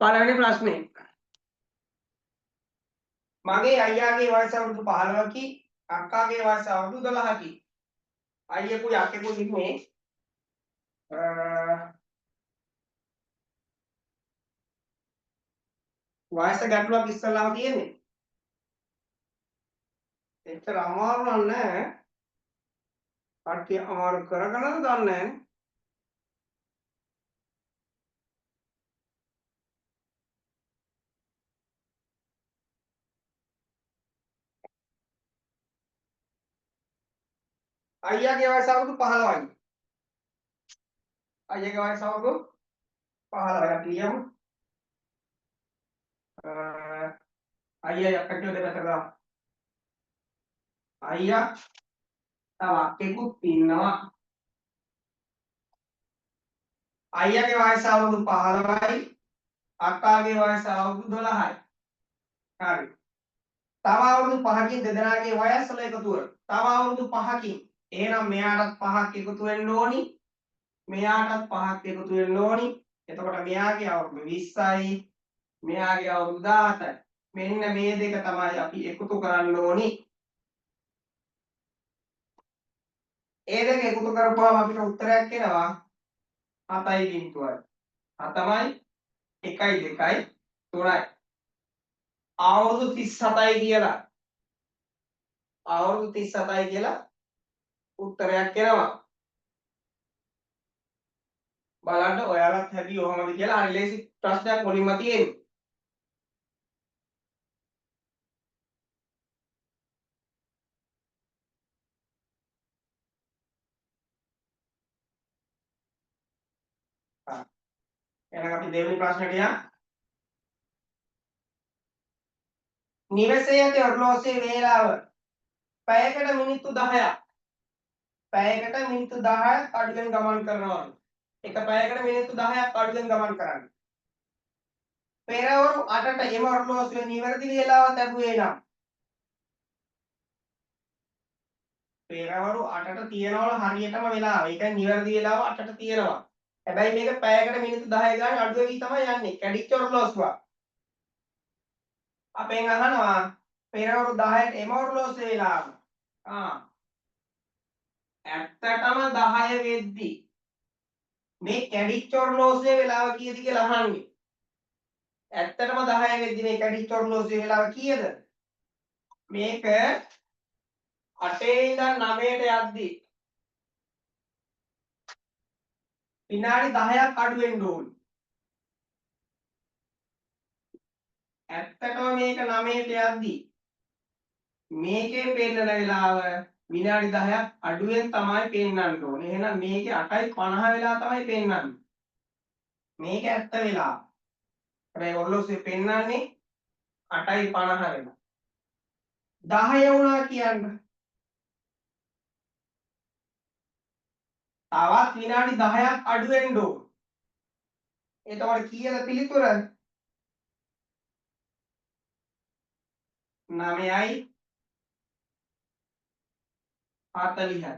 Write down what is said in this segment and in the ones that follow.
පළවෙනි ප්‍රශ්නේ. මගේ අයියාගේ වයස අවුරුදු 15කි අක්කාගේ වයස අවුරුදු 12කි. අයියෙකුයි අක්කෙකුයි ඉන්නේ වයස ගැටලුවක් ඉස්සල්ලාම තියෙන්නේ. එච්චර අමාරු නෑ. කට්ටිය අමාරු කරගෙනද දන්නේ නෑනේ. අයියාගේ වයස අවුරුදු 15යි. අයියාගේ වයස අවුරුදු 15යි. අපි කියමු. අයියා අක්කා කියලා දෙකට ගමු. අයියා තව අක්කෙකුත් ඉන්නවා. අයියාගේ වයස අවුරුදු 15යි අක්කාගේ වයස අවුරුදු 12යි. හරි. තව අවුරුදු 5කින් දෙදෙනාගේ වයස් වල එකතුව. තව අවුරුදු 5කින්. එහෙනම් මෙයාටත් 5ක් එකතු වෙන්න ඕනි. මෙයාටත් 5ක් එකතු වෙන්න ඕනි. එතකොට මෙයාගේ අවුරුදු 20යි. මෙයාගේ අවුරුදු 17යි. මෙන්න මේ දෙක තමයි අපි එකතු කරන්න ඕනි. ඒ දෙක එකතු කරපුවාම අපිට උත්තරයක් එනවා 7යි බිංදුවයි. 7යි 1යි 2යි 3යි. අවුරුදු 37යි කියලා. අවුරුදු 37යි කියලා උත්තරයක් එනවා. බලන්න ඔයාලත් හැදි ඔහමද කියලා හරි ලේසි ප්‍රශ්නයක් මුලින්ම තියෙන්නේ. එහෙනම් අපි දෙවෙනි ප්‍රශ්නට යමු. නිවසේ ඇති ඔරලෝසුවේ වේලාව පැයකට මිනිත්තු 10ක්. පැයකට මිනිත්තු 10ක් අඩුවෙන් ගමන් කරනවා. එක පැයකට මිනිත්තු 10ක් අඩුවෙන් ගමන් කරන්නේ. පෙරවරු 8ට එම ඔරලෝසුවේ නිවැරදි වේලාව ලැබුවේ නම් පෙරවරු 8ට තියනවල හරියටම වෙලාව. ඒ කියන්නේ නිවැරදි වේලාව 8ට තියෙනවා. හැබැයි මේක පැයකට මිනිත්තු 10 ගානේ අඩු වෙවි තමයි යන්නේ. කැඩිච්ච ඔරලෝසුවක්. අපෙන් අහනවා පෙරවරු 10ට එම ඔරලෝසුවේ වේලාව. ඇත්තටම 10 වෙද්දි මේ කැඩිච්ච ඔරලෝසුවේ වේලාව කීයද කියලා අහන්නේ. ඇත්තටම 10 වෙද්දි මේ කැඩිච්ච ඔරලෝසුවේ වේලාව කීයද? මේක 8 ඉඳන් 9ට යද්දි විනාඩි 10ක් අඩු වෙන්න ඕනේ. ඇත්තටම මේක 9ට යද්දි මේකේ පෙන්නන වෙලාව විනාඩි 10ක් අඩුවෙන් තමයි පෙන්වන්න ඕනේ. එහෙනම් මේකේ 8:50 වෙලා තමයි පෙන්වන්නේ. මේක ඇත්ත වෙලාව. හැබැයි ඔරලෝසුවේ පෙන්වන්නේ 8:50 වෙලා. 10 වුණා කියන්න. තවත් විනාඩි 10ක් අඩු වෙන්න ඕන. එතකොට කීයද පිළිතුර? 9යි 40යි.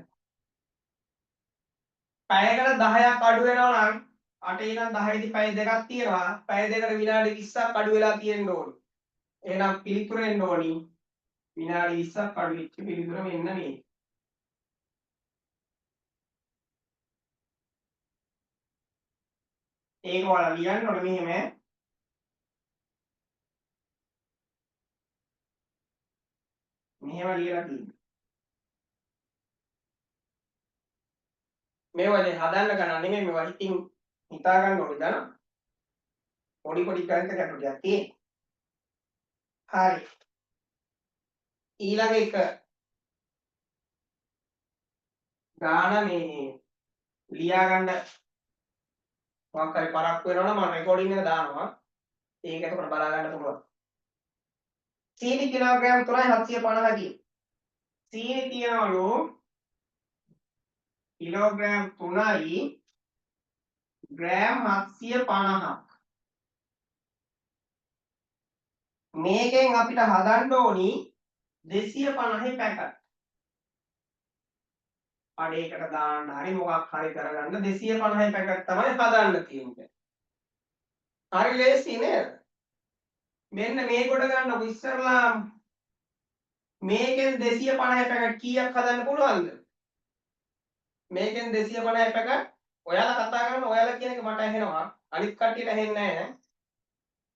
පැයකට 10ක් අඩු වෙනවා නම් 8 ඉඳන් 10 දී පැය දෙකක් තියෙනවා. පැය දෙකට විනාඩි 20ක් අඩු වෙලා තියෙන්න ඕන. එහෙනම් පිළිතුර එන්න ඕනි විනාඩි 20ක් අඩු වෙච්ච පිළිතුර මෙන්න මේ. ඒක ඔයාලා ලියන්න ඕනේ මෙහෙම. මෙහෙම ලියලා තියෙනවා. මේවා දැන් හදන්න ගන්න නෙමෙයි මේවා හිතින් හිතා ගන්න ඕනේ දන්න. පොඩි පොඩි ගණිත ගැටලුවක් තියෙන්නේ. හරි. ඊළඟ එක ගාන මේ ලියා ගන්න මොකක් හරි පරක්කු වෙනවනම් මම රෙකෝඩින් එක දානවා. ඒක එතකොට බලා ගන්න පුළුවන්. සීනි කිලෝග්‍රෑම් 3.750කින්. සීනි තියනවලු කිලෝග්‍රෑම් 3යි ග්‍රෑම් 750ක්. මේකෙන් අපිට හදන්න ඕනි 250 පැකට්. අඩේකට දාන්න හරි මොකක් හරි කරගන්න 250 පැකට් තමයි හදන්න තියෙන්නේ. හරි ලේසි නේද? මෙන්න මේ කොට ගන්නකො ඉස්සරලා මේකෙන් 250 පැකට් කීයක් හදන්න පුළුවන්ද? මේකෙන් 250 පැකට් ඔයාලා කතා කරන ඔයාලා කියන එක මට ඇහෙනවා. අනිත් කට්ටියට ඇහෙන්නේ නැහැ.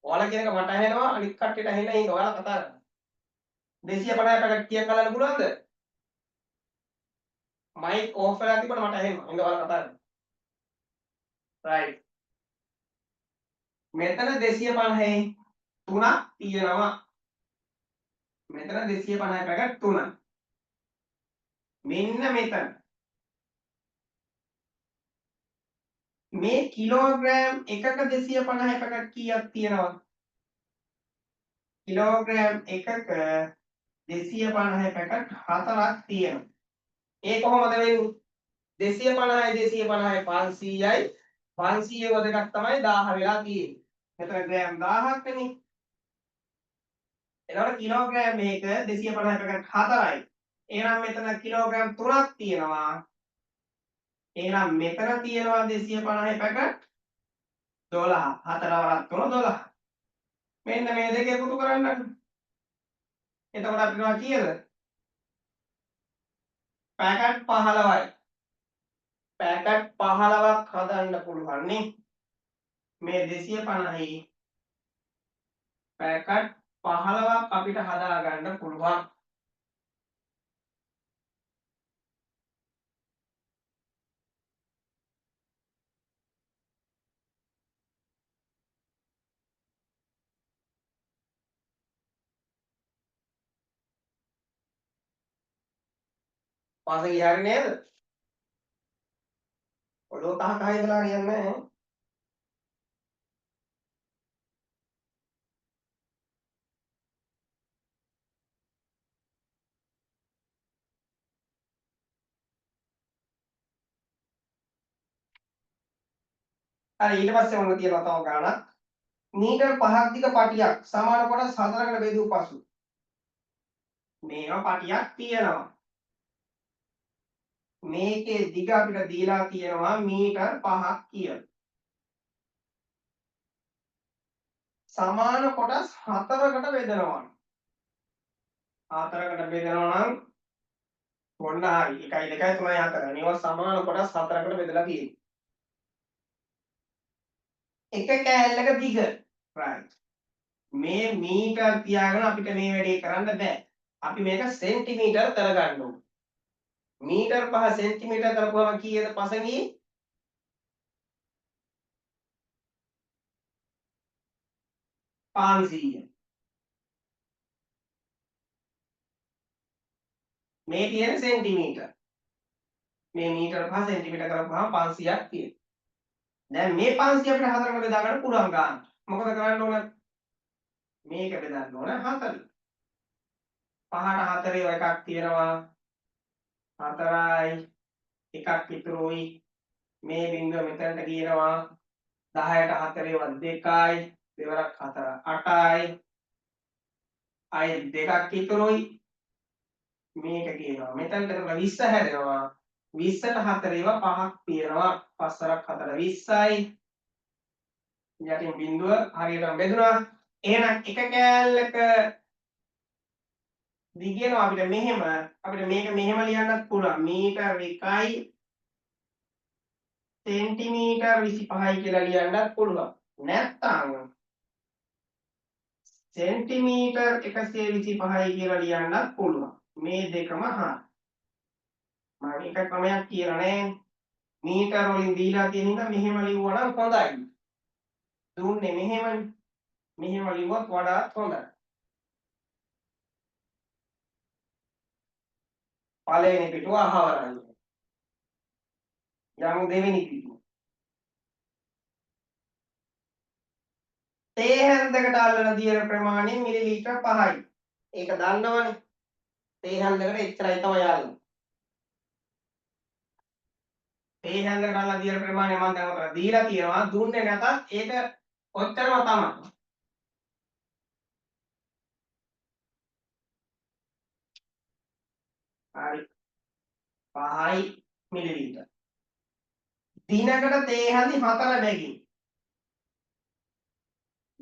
ඔයාලා කියන එක මට ඇහෙනවා අනිත් කට්ටියට ඇහෙන්නේ නැහැ. ඒක ඔයාලා කතා කරන්න. 250 පැකට් කීයක් හදන්න පුළුවන්ද? මයික් ඕෆ් වෙලා තිබුණ මට ඇහෙනවා. ඒක ඔයාලා කතා කරන්න. right. මෙතන 250 3ක් තියෙනවා. මෙතන 250 පැකට් 3. මෙන්න මෙතන මේ කිලෝග්‍රෑම් එකක 250 පැකට් කීයක් තියෙනවද? කිලෝග්‍රෑම් එකක 250 පැකට් 4ක් තියෙනවා. ඒ කොහොමද වෙන්නේ? 250යි 500යි 500 දෙකක් තමයි 1000 වෙලා තියෙන්නේ. මෙතන ග්‍රෑම් 1000ක් නේ. එතකොට කිලෝග්‍රෑම් මේක 250 පැකට් 4යි. එහෙනම් මෙතන කිලෝග්‍රෑම් 3ක් තියෙනවා. එහෙනම් මෙතන තියෙනවා 250 පැකට් 12. 4 වරක් 3 12. මෙන්න මේ දෙක එකතු කරන්න. එතකොට අපිට මොනවා කියද? පැකට් 15යි. පැකට් 15ක් හදන්න පුළුවන් නේ. මේ 250යි පැකට් 15ක් අපිට හදා ගන්න පුළුවන්. පාසෙ ගියානේ නේද? ඔළුව කහ කහ ඉඳලා හරියන්නේ නැහැ. හරි ඊට පස්සේ මොන තියෙනවා තව ගාණක්. මීටර් 5ක් දිග පටියක් සමාන කොටස් 4කට බෙදූ පසු මේවා පටියක් තියෙනවා. මේකේ දිග අපිට දීලා තියෙනවා මීටර් 5ක් කියලා. සමාන කොටස් 4කට බෙදනවා. 4කට බෙදනවා නම් ඔන්න හරි 1 2 3 4. මේවා සමාන කොටස් 4කට බෙදලා තියෙනවා. එක කෑල්ලක දිග right. මේ මීටර් තියාගෙන අපිට මේ වැඩේ කරන්න බෑ. අපි මේක සෙන්ටිමීටර් කරගන්න ඕනේ. මීටර් 5 සෙන්ටිමීටර් කරපුවම කීයද පසඟී? 500. මේ තියෙන සෙන්ටිමීටර්. මේ මීටර් 5 සෙන්ටිමීටර් කරපුවම 500ක් තියෙනවා. දැන් මේ 500 අපිට හතරකට බෙදා ගන්න පුළුවන් ගන්න. මොකද කරන්න ඕන? මේක බෙදන්න ඕන 40. 5ට 4 එකක් තියෙනවා. 4යි එකක් ඉතුරුයි. මේ බිංදුව මෙතනට ගියනවා. 10ට 4 2යි. දෙවරක් 4 8යි. අය දෙකක් ඉතුරුයි. මේක කියනවා. මෙතනට 20 හැදෙනවා. 20ට 4 5ක් තියෙනවා. 5 වරක් 4 20යි. යටින් බිංදුව හරියටම බෙදුනා. එහෙනම් එක කෑල්ලක දිගේනවා අපිට මෙහෙම අපිට මේක මෙහෙම ලියන්නත් පුළුවන්. මීටර් 1යි සෙන්ටිමීටර් 25යි කියලා ලියන්නත් පුළුවන්. නැත්නම් සෙන්ටිමීටර් 125යි කියලා ලියන්නත් පුළුවන්. මේ දෙකම හරි. මම එක ක්‍රමයක් කියලා නෑ. මීටර වලින් දීලා තියෙන හින්දා මෙහෙම ලිව්වා නම් හොඳයි. දුන්නේ මෙහෙමනේ. මෙහෙම ලිව්වොත් වඩාත් හොඳයි. පළවෙනි පිටුව අහවරයි. යමු දෙවෙනි පිටුව. තේ හැන්දකට අල්ලන දියර ප්‍රමාණය මිලිලීටර් 5යි. ඒක දන්නවනේ. තේ හැන්දකට එච්චරයි තමයි අල්ලන්නේ. තේ හැන්දකට අල්ලන දියර ප්‍රමාණය මම දැන් ඔතන දීලා තියෙනවා. දුන්නේ නැතත් ඒක ඔච්චරම තමයි. හරි. 5යි මිලිලීටර්. දිනකට තේ හැඳි 4 බැගින්.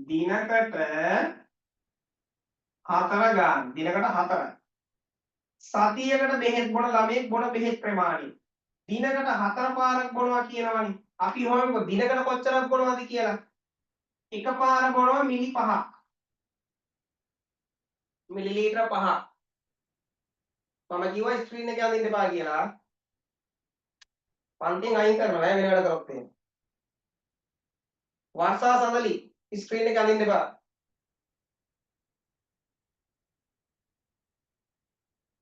දිනකට 4 ගන්න. දිනකට 4යි. සතියකට බෙහෙත් බොන ළමයෙක් බොන බෙහෙත් ප්‍රමාණය. දිනකට 4 පාරක් බොනවා කියනවනේ. අපි හොයමුකෝ දිනකට කොච්චරක් බොනවද කියලා. එකපාර බොනවා මිලි 5ක්. මිලිලීටර 5ක්. මම කිව්වා ස්ක්‍රීන් එකේ අඳින්න එපා කියලා. පන්තියෙන් අයින් කරනවා නෑ වෙන වැඩ කරොත් එහෙම. වර්ෂා සඳලි ස්ක්‍රීන් එකේ අඳින්න එපා.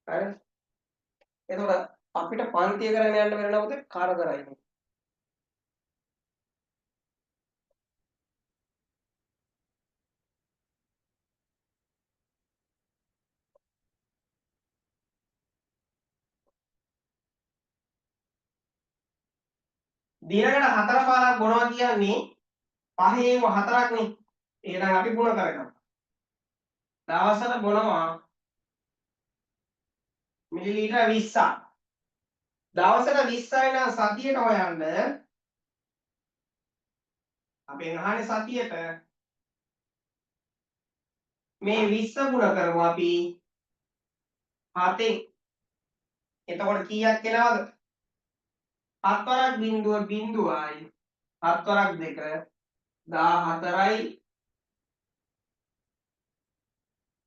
හරි. එතකොට අපිට පන්තිය කරගෙන යන්න වෙන නමුත් කරදරයි. දිනකට 4 පාරක් බොනවා කියන්නේ 5න් 4ක් නේ. එහෙනම් අපි ಗುಣ කරගමු. දවසට බොනවා මිලිලීටර 20ක්. දවසට 20යි නම් සතියට හොයන්න අපෙන් අහන්නේ සතියට මේ 20 ගුණ කරමු අපි 7න්. එතකොට කීයක් එනවද? 7 වරක් බිංදුව බිංදුවයි 7 වරක් 2 14යි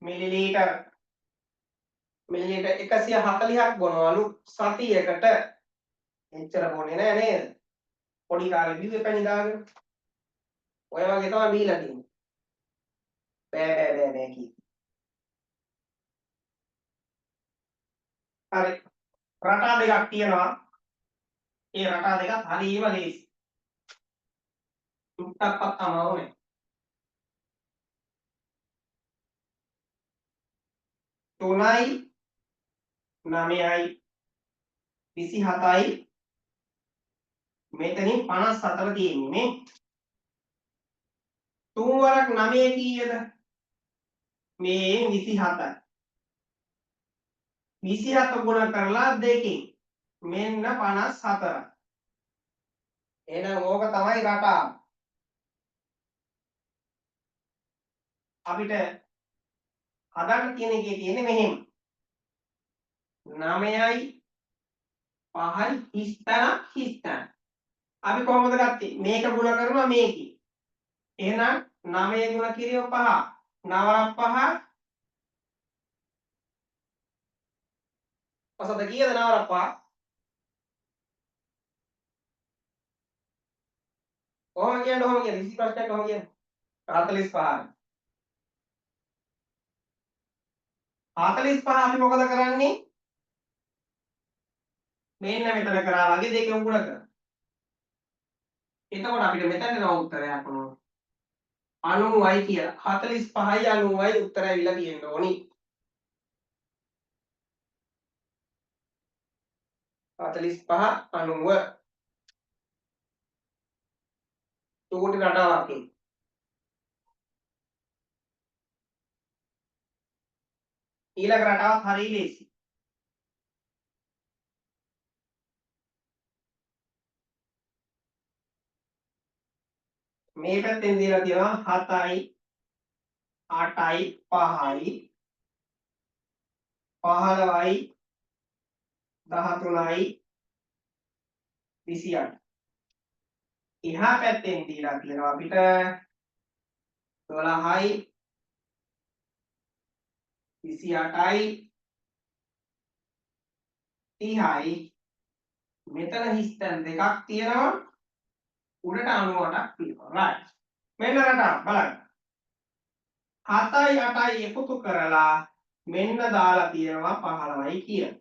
මිලිලීටර 140ක් බොනවලු සතියකට. එච්චර බොන්නේ නෑ නේද? පොඩි කාලේ බිව්වේ පැණි දාගෙන. ඔය වගේ තමයි බීලා තියෙන්නේ. බෑ කි. හරි. රටා දෙකක් තියෙනවා. ඒ රටා දෙකත් හරියම ලේසි. තුට්ටක්වත් අමාරු නෑ. 3යි 9යි 27යි මෙතනින් 54 තියෙන්නේ නේ. 3 වරක් 9 කීයද? මේ 27යි. 27 ගුණ කරලා 2කින් මෙන්න 54යි. එහෙනම් ඕක තමයි රටාව. අපිට හදන්න තියෙන එකේ තියෙන්නේ මෙහෙම. 9යි 5යි හිස්තන. අපි කොහොමද ගත්තේ? මේක ගුණ කරනවා මේකේ. එහෙනම් 9 ගුණ කිරීම 5. 9ක් 5 පසද කීයද 9ක් 5? කොහොම කියන්නේ විසි ප්‍රශ්නයක් කොහොම කියන්නේ? 45. 45 අපි මොකද කරන්නේ? මෙන්න මෙතන කරා වගේ දෙකම ගුණ කරනවා. එතකොට අපිට මෙතන එනවා උත්තරයක් මොනවද? 90යි කියලා. 45යි 90යි උත්තරය ඇවිල්ලා තියෙන්න ඕනි. 45 90 චූටි රටාවක් එක්ක. ඊළඟ රටාවක් හරිය ලේසි. මේ පැත්තෙන් දීලා තියෙනවා 7යි 8යි 5යි 15යි 13යි 28. එහා පැත්තෙන් දීලා තියෙනවා අපිට 12යි 28යි 30යි මෙතන හිස්තැන් දෙකක් තියෙනවා උඩට 98ක් තියෙනවා. right. මෙන්න රටාව බලන්න. 7යි 8යි එකතු කරලා මෙන්න දාලා තියෙනවා 15යි කියලා.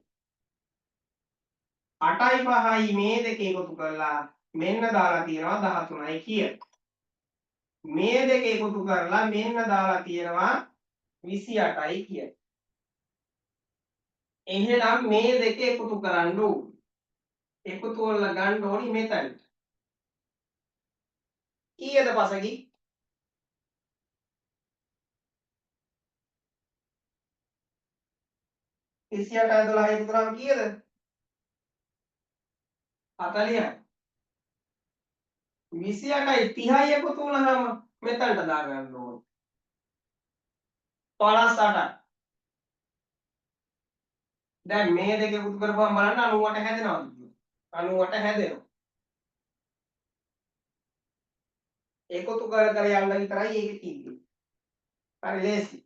8යි 5යි මේ දෙක එකතු කරලා මෙන්න දාලා තියෙනවා 13යි කියලා. මේ දෙක එකතු කරලා මෙන්න දාලා තියෙනවා 28යි කියලා. එහෙනම් මේ දෙක එකතු කරන්න ඕනේ. එකතු කරලා ගන්න ඕනි මෙතනට. කීයද පසකි? 28යි 12යි එකතු කරාම කීයද? 40යි. 28යි 30යි එකතු වුණාම මෙතනට දාගන්න ඕනේ. 58යි. දැන් මේ දෙක එකතු කරපුවම බලන්න 98 හැදෙනවද? 98 හැදෙනවා. එකතු කර කර යන්න විතරයි ඒකේ තියෙන්නේ. හරි ලේසි.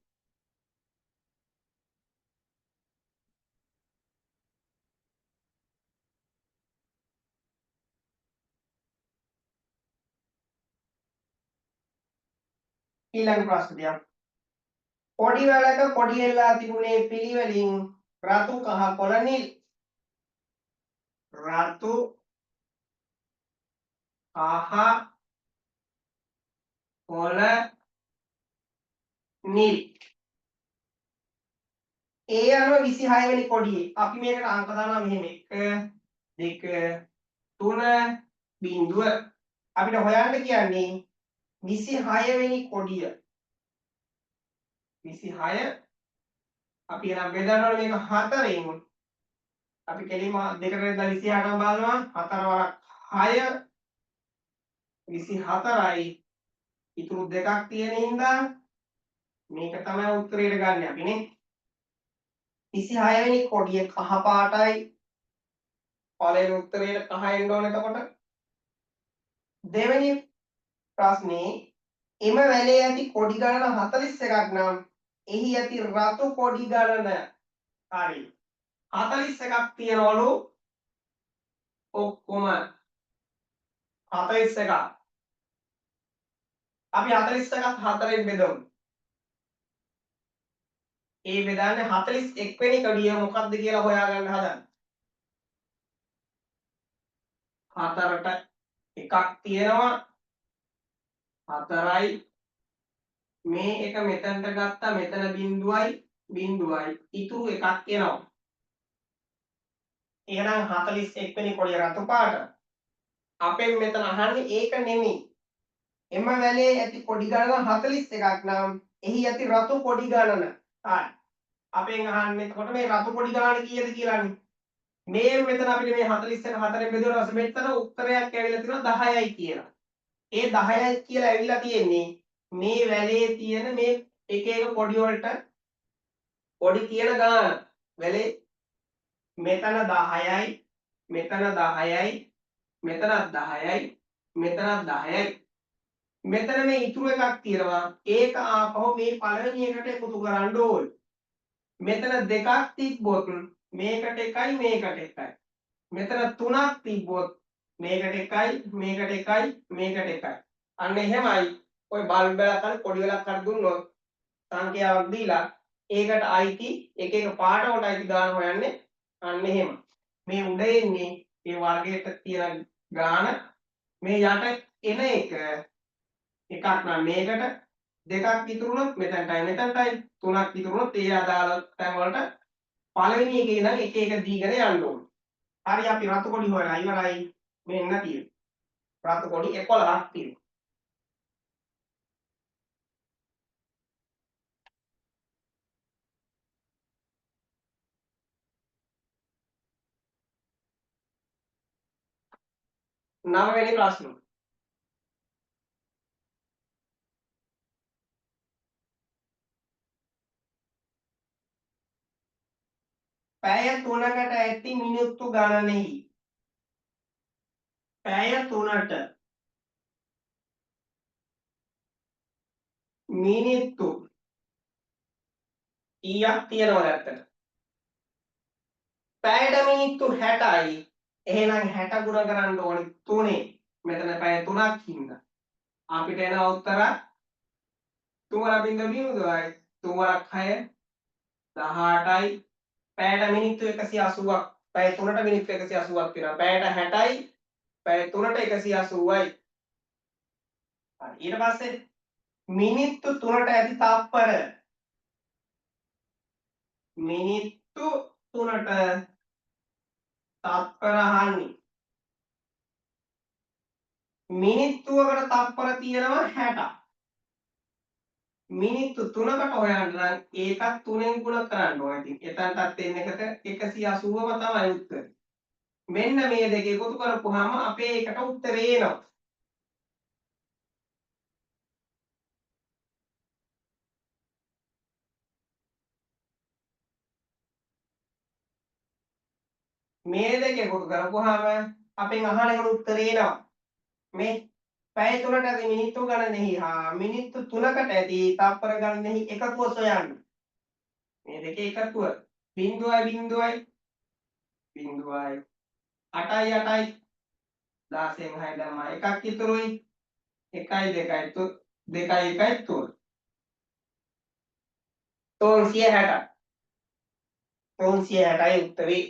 ඊළඟ ප්‍රශ්නයක්. කොඩි වලක කොඩි එල්ලා තිබුණේ පිළිවෙලින් රතු කහ කොළ නිල්. රතු කහ කොළ නිල්. ඒ අනුව 26 වෙනි කොඩියේ අපි මේකට අංක දානවා මෙහෙම 1 2 3 බිංදුව. අපිට හොයන්න කියන්නේ 26 වෙනි කොඩිය. 26 අපි එනම් බෙදනවනේ මේක 4න්. අපි කෙලින්ම දෙකට බෙදලා 28ම බලනවා 4 වරක් 6 24යි. ඉතුරු දෙකක් තියෙන හින්දා මේක තමයි උත්තරේට ගන්න අපි නේ. 26 වෙනි කොඩිය කහ පාටයි. පළවෙනි උත්තරේට කහ එන්න ඕන. එතකොට දෙවෙනි ප්‍රශ්නේ එම වැලේ ඇති කොඩි ගණන 41ක් නම් එහි ඇති රතු කොඩි ගණන හරි 41ක් තියනවලු ඔක්කොම 41ක්. අපි 41ක් 4ෙන් බෙදමු. ඒ බෙදන්නේ 41 වෙනි කොඩිය මොකක්ද කියලා හොයාගන්න හදන්න. 4ට එකක් තියෙනවා 4යි මේ එක මෙතනට ගත්තා මෙතන බිංදුවයි ඉතුරු එකක් එනවා. එහෙනම් 41 වෙනි කොඩිය රතු පාට. අපෙන් මෙතන අහන්නේ ඒක නෙමෙයි. එම වැලේ ඇති කොඩි ගණන 41ක් නම් එහි ඇති රතු කොඩි ගණන. හරි. අපෙන් අහන්නේ එතකොට මේ රතු කොඩි ගණන කීයද කියලානේ. මේ මෙතන අපිට මේ 41 4ෙන් බෙදුවා මෙතන උත්තරයක් ඇවිල්ලා තියෙනවා 10යි කියලා. ඒ 10යි කියලා ඇවිල්ලා තියෙන්නේ මේ වැලේ තියෙන මේ එක එක කොඩි වලට කොඩි තියෙන ගාන. වැලේ මෙතන 10යි මෙතන 10යි මෙතනත් 10යි මෙතනත් 10යි. මෙතන මේ ඉතුරු එකක් තියෙනවා. ඒක ආපහු මේ පළවෙනි එකට එකතු කරන්න ඕනේ. මෙතන දෙකක් තිබ්බොත් මේකට එකයි මේකට එකයි. මෙතන තුනක් තිබ්බොත් මේකට එකයි මේකට එකයි මේකට එකයි. අන්න එහෙමයි. ඔය බල්බ් එකක් හරි පොඩි වෙලක් හරි දුන්නොත් සංඛ්‍යාවක් දීලා ඒකට අයිති එක එක පාට වලට අයිති ගාන හොයන්නේ අන්න එහෙම. මේ උඩ එන්නේ මේ වර්ගයට තියෙන ගාන. මේ යට එන එක එකක් නම් මේකට දෙකක් ඉතුරුනොත් මෙතනටයි මෙතනටයි තුනක් ඉතුරුනොත් ඒ අදාළ තැන් වලට පළවෙනි එකේ ඉඳන් එක එක දීගෙන යන්න ඕනේ. හරි අපි රතු කොඩි හොයලා ඉවරයි. මෙන්න තියෙනවා. රතු කොඩි 11ක් තියෙනවා. නවවෙනි ප්‍රශ්න. පැය 3කට ඇති මිනිත්තු ගණනෙහි පැය 3ට මිනිත්තු කීයක් තියෙනවද ඇත්තට? පැයට මිනිත්තු 60යි. එහෙනම් 60 ගුණ කරන්න ඕනේ 3. මෙතන පැය 3ක් හින්දා අපිට එන උත්තර 3.0යි 3 6 18යි. පැයට මිනිත්තු 180ක්. පැය 3ට මිනිත්තු 180ක් වෙනවා. පැයට 60යි පැය 3ට 180යි. හරි ඊට පස්සේ මිනිත්තු 3ට ඇති තත්පර මිනිත්තු 3ට තත්පර අහන්නේ මිනිත්තුවකට තත්පර තියෙනවා 60ක් මිනිත්තු 3කට හොයන්න නම් ඒකත් 3ෙන් ගුණ කරන්න ඕනේ. ඉතින් එතනටත් එන්න එකට 180ම තමයි උත්තරේ. මෙන්න මේ දෙක එකතු කරපුවාම අපේ එකට උත්තරේ එනවා. මේ දෙක එකතු කරපුවාම අපෙන් අහන එකට උත්තරේ එනවා. මේ පැය 3ට ඇති මිනිත්තු ගණනෙහි හා මිනිත්තු 3කට ඇති තත්පර ගණනෙහි එකතුව සොයන්න. මේ දෙකේ එකතුව 0.0යි 0.8යි 8යි 16න් 6 දැම්මා එකක් ඉතුරුයි 1යි 2යි 2යි 1යි 3 360යි 360යි උත්තරේ.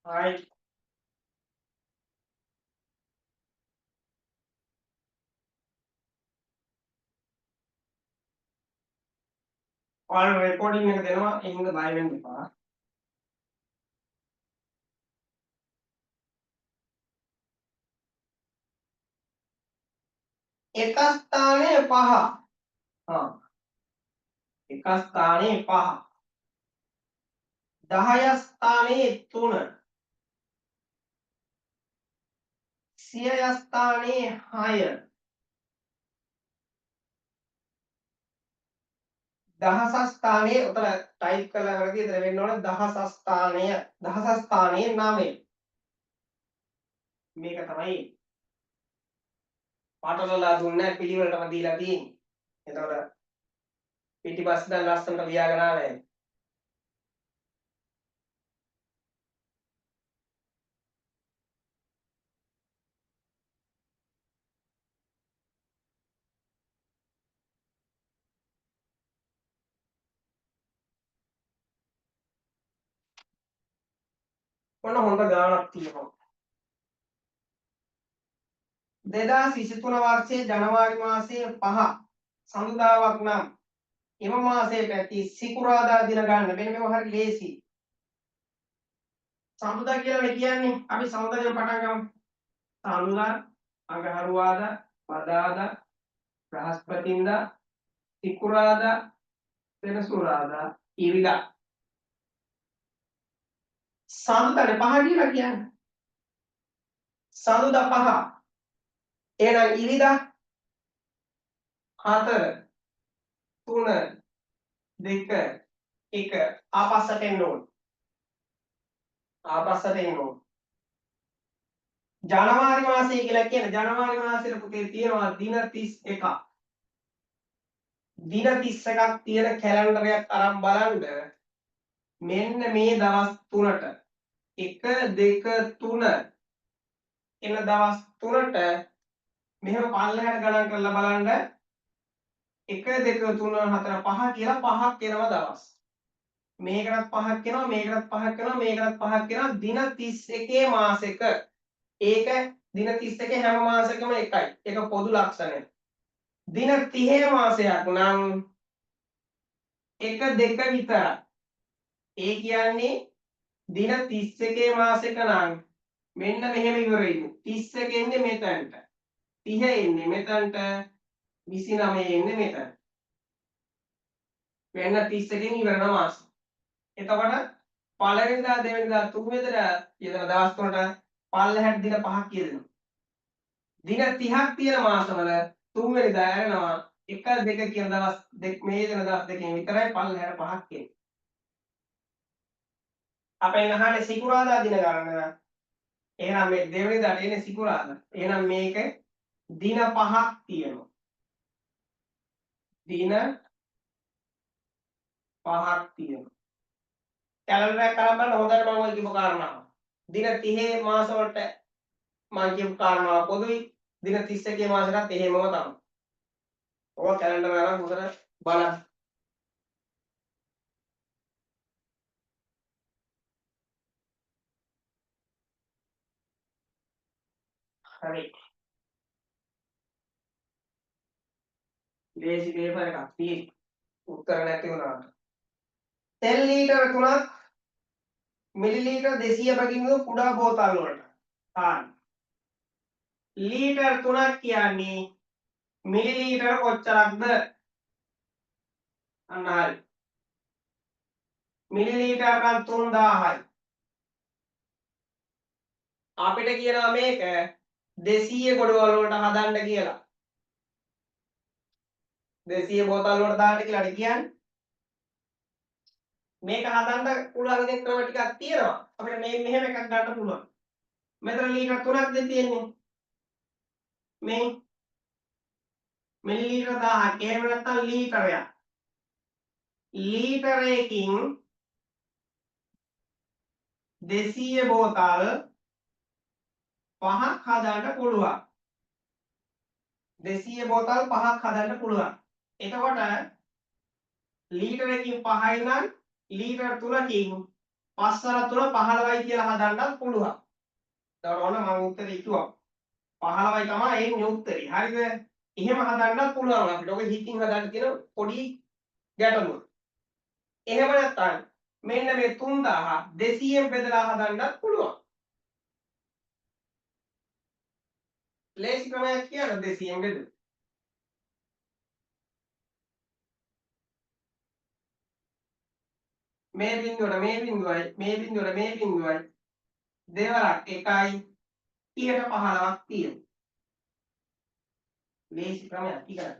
right ඔයාලා රෙකෝඩින් එක දෙනවා ඒ හින්දා බය වෙන්න එපා. එක ස්ථානයේ 5 එක ස්ථානයේ 5 10 ස්ථානයේ 3 100 ස්ථානයේ 6 දහස ස්ථානයේ උතන ටයිප් කරලා කරදී ඉතන වෙන්න ඕනේ දහස ස්ථානයේ 9 මේක තමයි පාටලලා දුන්නේ පිළිවෙලටම දීලා තියෙන්නේ. එතකොට පිටිපස්ස දැන් ලස්සනට ලියාගෙන ආවේ. ඔන්න හොඳ ගාණක් තියෙනවා. 2023 වර්ෂයේ ජනවාරි මාසයේ 5 සඳුදාවක් නම් එම මාසයේ පැති සිකුරාදා දින ගන්න. මෙන්න මේක හරි ලේසි. සඳුදා කියලානේ කියන්නේ. අපි සඳුදාගෙන් පටන් ගමු. සඳුදා, අඟහරුවාදා, බදාදා, බ්‍රහස්පතින්දා, සිකුරාදා, සෙනසුරාදා, ඉරිදා. සඳුදානේ 5 කියලා කියන්නේ. සඳුදා 5. එහෙනම් ඉරිදා 4 3 2 1 ආපස්සට එන්න ඕන. ආපස්සට එන්න ඕන. ජනවාරි මාසය කියලා කියන ජනවාරි මාසයේ පුතේ තියෙනවා දින 31ක්. දින 31ක් තියෙන කැලෙන්ඩරයක් අරන් බලන්න. මෙන්න මේ දවස් 3ට 1 2 3 එන දවස් 3ට මෙහෙම පල්ලෙහාට ගණන් කරලා බලන්න 1 2 3 4 5 කියලා 5ක් එනවා දවස්. මේකටත් 5ක් එනවා මේකටත් 5ක් එනවා මේකටත් 5ක් එනවා දින 31 මාසෙක. ඒක දින 31 හැම මාසෙකම එකයි. ඒක පොදු ලක්ෂණය. දින 30 මාසයක් නම් 1 2 විතරයි. ඒ කියන්නේ දින 31 මාසෙක නම් මෙන්න මෙහෙම ඉවර වෙන්නේ. 31 එන්නේ මෙතනට. 30 එන්නේ මෙතනට. 29 එන්නේ මෙතනට. මෙන්න 31 ඉවර වෙන මාස. එතකොට පළවෙනිදා දෙවෙනිදා තුන්වෙනිදා යෙදෙන දවස් තුනට පල්ලෙහාට දින 5ක් යෙදෙනවා. දින 30ක් තියෙන මාසවල තුන්වෙනිදා ඇරෙනවා 1 2 කියන දවස් දෙක මේ දෙන දවස් දෙකෙන් විතරයි පල්ලෙහාට 5ක් එන්නේ. අපෙන් අහන්නේ සිකුරාදා දින ගණන. එහෙනම් මේ දෙවෙනිදාට එන්නේ සිකුරාදා. එහෙනම් මේක දින 5ක් තියෙනවා. දින 5ක් තියෙනවා. කැලෙන්ඩර් එක අරන් බලන්න හොඳට මම ඔය කිව්ව කාරණාව. දින 30 මාස වලට මම කියපු කාරණාව පොදුයි. දින 31 මාසෙටත් එහෙමම තමයි. ඔය කැලෙන්ඩර් අරන් හොඳට බලන්න. හරි. ලේසි පේපර් එකක් තියෙයි. උත්තර නැති වුණාට. තෙල් ලීටර 3ක් මිලිලීටර් 200 බැගින් කුඩා බෝතල් වලට. හාන්. ලීටර් 3ක් කියන්නේ මිලිලීටර කොච්චරක්ද? අන්න හරි. මිලිලීටර නම් 3000යි. අපිට කියනවා මේක 200 ගොඩවල් වලට හදන්න කියලා. 200 බෝතල් වලට දාන්න කියලා කියන්නේ. මේක හදන්න පුළුවන් ඉතින් ක්‍රම ටිකක් තියෙනවා. අපිට මේ මෙහෙම එකක් ගන්න පුළුවන්. මෙතන ලීටර් 3ක් දෙ තියෙන්නේ. මේ මිලිලීටර 1000ක්. එහෙම නැත්නම් ලීටරයක්. ලීටරයකින් 200 බෝතල් 5ක් හදන්න පුළුවන්. 200 බෝතල් 5ක් හදන්න පුළුවන්. එතකොට ලීටරයකින් 5යි නම් ලීටර් 3කින් 5 3 15යි කියලා හදන්නත් පුළුවන්. එතකොට ඔන්න මම උත්තරේ කිව්වා. 15යි තමයි එන්නේ උත්තරේ. හරිද? එහෙම හදන්නත් පුළුවන් අපිට. ඔක හිතින් හදන්න තියෙන පොඩි ගැටලුව. එහෙම නැත්නම් මෙන්න මේ 3000 200ෙන් බෙදලා හදන්නත් පුළුවන්. ලේසි ක්‍රමයක් කියන්න 200ෙන් බෙදලා. මේ බිඳුවට මේ බිඳුවයි මේ බිඳුවට මේ බිඳුවයි දෙවරක් 1යි 30ට 15ක් තියෙනවා. ලේසි ක්‍රමයක් ඉගෙන.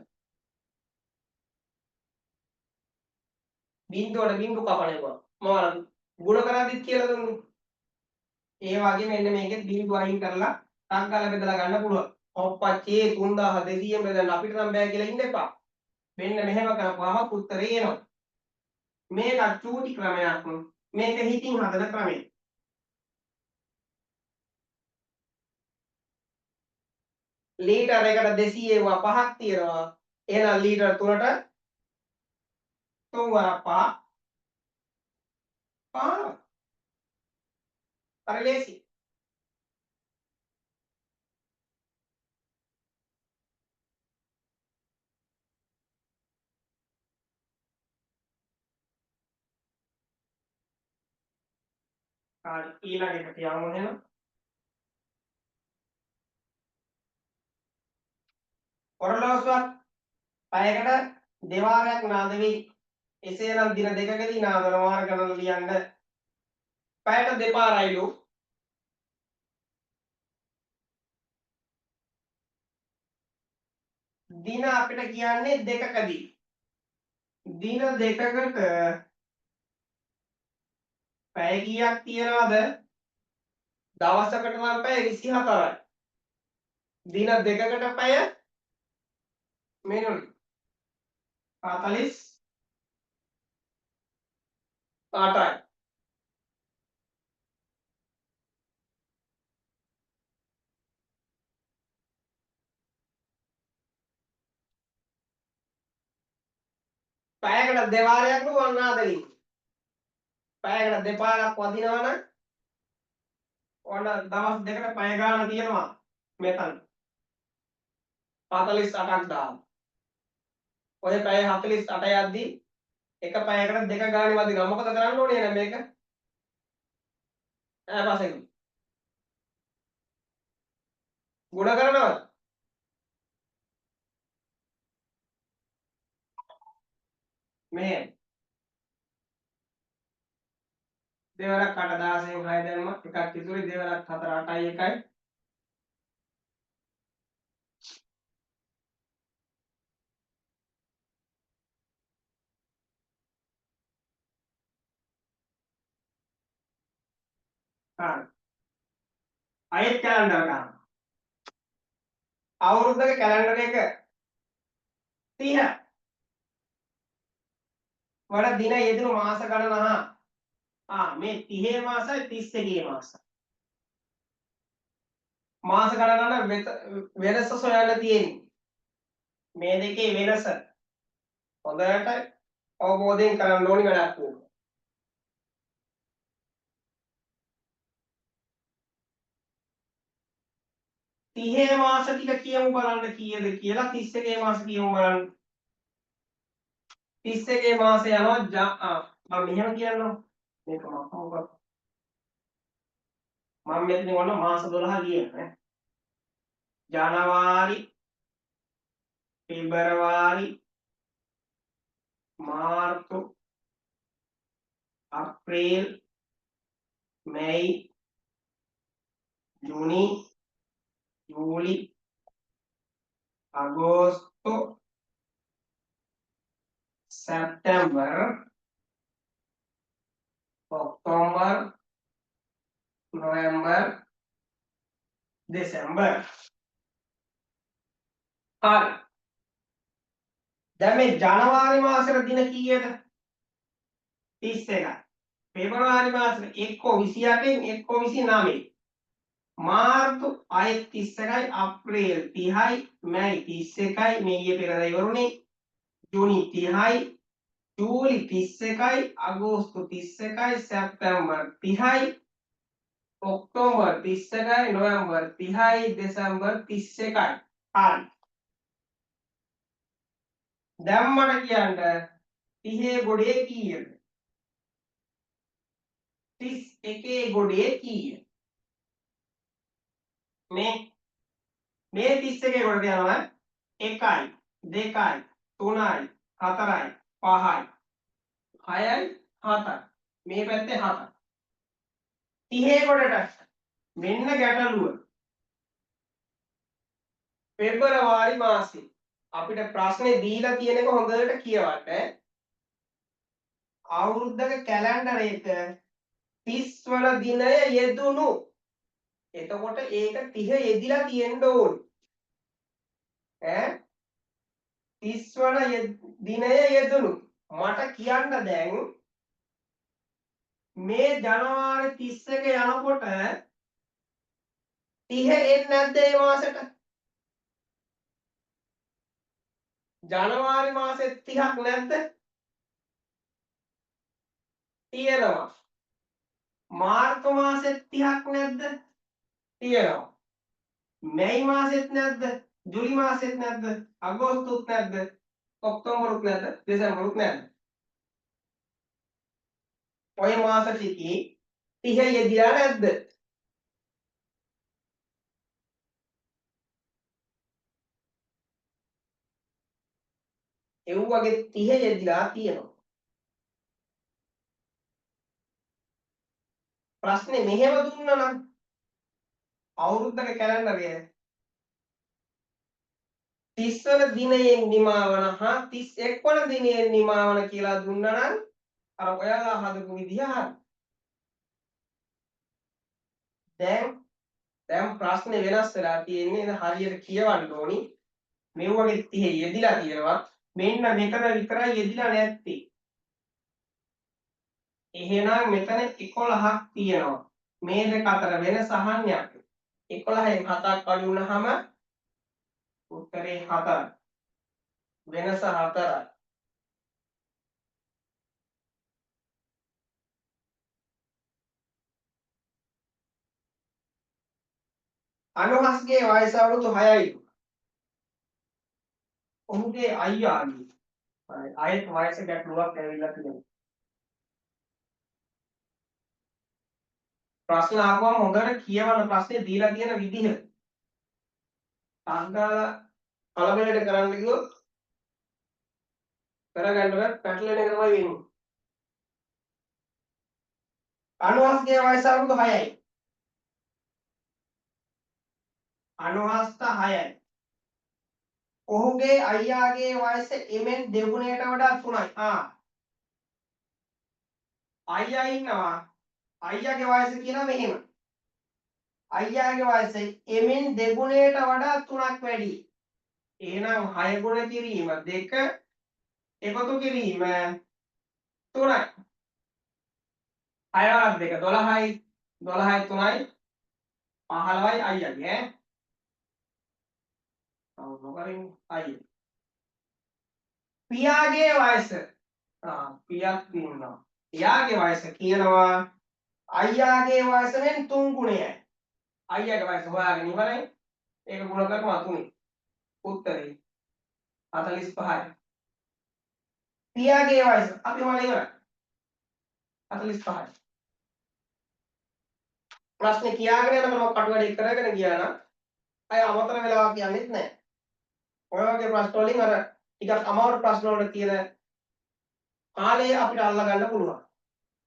බිඳුවට බිඳු කපන එක මම ගුණ කරද්දිත් කියලා දුන්නේ. ඒ වගේ මෙන්න මේකෙත් බිඳු අයින් කරලා ටක් ගාලා බෙදලා ගන්න පුළුවන්. ඔප්පච්චේ 3200 බෙදන්න අපිට නම් බෑ කියලා ඉන්න එපා. මෙන්න මෙහෙම කරපුවාම උත්තරේ එනවා. මේක චූටි ක්‍රමයක්. මේක හිතින් හදන ක්‍රමයක්. ලීටර එකට 200 ව 5ක් තියෙනවා. එහෙනම් ලීටර 3ට 3 වරක් 5 15. හරි ලේසි. හරි ඊළඟ එකට යමු එහෙනම්. ඔරලෝසුවක් පැයකට දෙවාරයක් නාද වෙයි. එසේනම් දින දෙකකදී නාදන වාර ගණන ලියන්න. පැයට දෙපාරයිලු. දින අපිට කියන්නේ දෙකකදී. දින දෙකකට පැය කීයක් තියනවද? දවසකට නම් පැය 24යි. දින දෙකකට පැය මෙන්නයි 48යි. පැයකට දෙවාරයක් වුණාදලින්. පැයකට දෙපාරක් වදිනවනම් ඔන්න දවස් දෙකට පැය ගාන තියෙනවා මෙතන 48ක් දාන්න. ඔය පැය 48 යද්දි එක පැයකට දෙක ගානේ වදිනවා. මොකද කරන්න ඕනේ නේද මේක? පස්සේ ගුණ කරනවද? මේ දෙවරක් 8 16න් 6 දැම්ම එකක් ඉතුරුයි. දෙවරක් 4 8යි 1යි. හරි. අයෙත් කැලෙන්ඩර් ගන්න. අවුරුද්දක කැලෙන්ඩර් එක 30. වල දින යෙදුණු මාස ගණන මේ 30 මාසයි 31 මාසයි. මාස ගණන වෙනස සොයන්න තියෙන්නේ. මේ දෙකේ වෙනස හොඳට අවබෝධයෙන් කරන්න ඕනි වැඩක් නෙවෙයි. 30 මාස ටික කියමු බලන්න කීයද කියලා. 31 මාස කියමු බලන්න. 31 මාස යනවා මම මෙහෙම කියන්නම්. මේක මම මෙතන ඔන්න මාස 12 ලියන්නේ. ජනවාරි, පෙබරවාරි, මාර්තු, අප්‍රේල්, මැයි, ජූනි, ජූලි, අගෝස්තු, සැප්තැම්බර්, ඔක්තෝබර්, නොවැම්බර්, දෙසැම්බර්. හරි. දැන් මේ ජනවාරි මාසෙට දින කීයද? 31යි. පෙබරවාරි මාසෙට එක්කෝ 28න් එක්කෝ 29යි. මාර්තු ආයෙත් 31යි, අප්‍රේල් 30යි, මැයි 31යි, මේ ඊයේ පෙරදා ඉවරුනේ. ජූනි 30යි, ජූලි 31යි, අගෝස්තු 31යි, සැප්තැම්බර් 30යි, ඔක්තෝබර් 31යි, නොවැම්බර් 30යි, දෙසැම්බර් 31යි. හරි. දැන් මට කියන්න 30 ගොඩේ කීයද? 31 ගොඩේ කීයද? මේ 31 ගොඩට යනවා 1යි 2යි 3යි 4යි 5යි 6යි 7යි මේ පැත්තේ 7යි 30 ගොඩට මෙන්න ගැටලුව පෙබරවාරි මාසේ අපිට ප්‍රශ්නේ දීලා තියෙන එක හොඳට කියවන්න අවුරුද්දක කැලෙන්ඩර් එක 30 වන දිනය යෙදුණු එතකොට ඒක 30 යෙදිලා තියෙන්න ඕනේ ඈ 30 වන දිනය යෙදුණු මට කියන්න දැන් මේ ජනවාරි 31 යනකොට 30 එන්නේ නැද්ද මේ මාසෙට? ජනවාරි මාසෙත් 30ක් නැද්ද? තියෙනවා. මාර්තු මාසෙත් 30ක් නැද්ද? තියෙනවා. මැයි මාසෙත් නැද්ද? ජූලි මාසෙත් නැද්ද? අගෝස්තුත් නැද්ද? ඔක්තෝබරුත් නැද්ද? දෙසැම්බරුත් නැද්ද? ඔය මාස ටිකේ 30 යෙදිලා නැද්ද? ඒ වගේ 30 යෙදිලා තියෙනවා. ප්‍රශ්නේ මෙහෙම දුන්නා නම් අවුරුද්දක කැලෙන්ඩරය 30 වන දිනයෙන් නිමාවන හා 31 වන දිනයෙන් නිමාවන කියලා දුන්නා නම් අර ඔයාලා හදපු විදිහ හරි. දැන් ප්‍රශ්නේ වෙනස් වෙලා තියෙන්නේ හරියට කියවන්න ඕනි. මේ වගේ 30 යෙදිලා තියෙනවා. මෙන්න මෙතන විතරයි යෙදිලා නැත්තේ. එහෙනම් මෙතන 11ක් තියෙනවා. මේ දෙක අතර වෙනස අහන්නේ අපි. 11න් 7ක් අඩු වුණාම උත්තරේ 4යි. වෙනස 4යි. අනුහස්ගේ වයස අවුරුදු 6යි. ඔහුගේ අයියාගේ ආයෙත් වයස ගැටලුවක් ඇවිල්ලා තියෙනවා. ප්‍රශ්න අහුවම හොඳට කියවන්න ප්‍රශ්නේ දීලා තියෙන විදිහ. සංගාල කලබලයට කරන්න ගියොත් කරගන්න බෑ පැටලෙන එක තමයි වෙන්නේ. අනුහස්ගේ වයස අවුරුදු 6යි. අනුහස්ත 6යි. ඔහුගේ අයියාගේ වයස එමෙන් දෙගුණයට වඩා 3යි. අයියා ඉන්නවා. අයියාගේ වයස කියනවා මෙහෙම. අයියාගේ වයස එමෙන් දෙගුණයට වඩා 3ක් වැඩි. එහෙනම් 6 ගුණ කිරීම 2 එකතු කිරීම 3යි. 6 2 12යි 12යි 3යි 15යි අයියාගේ ඈ. මොකරින් අයියා. පියාගේ වයස. පියක් දිනනවා. පියාගේ වයස කියනවා අයියාගේ වයසෙන් 3 ගුණයයි. අයියාගේ වයස හොයාගෙන ඉවරයි. ඒක ගුණ කරනවා 3. උත්තරේ 45යි. පියාගේ වයස අපි හොයලා ඉවරයි. 45යි. ප්‍රශ්නේ කියාගෙන යනකොට කටු වැඩි කරගෙන ගියා නම් අය අමතර වෙලා කියන්නේත් නැහැ. ඔය වගේ ප්‍රශ්න වලින් අර ටිකක් අමාරු ප්‍රශ්න වල තියෙන කාලය අපිට අල්ලා ගන්න පුළුවන්.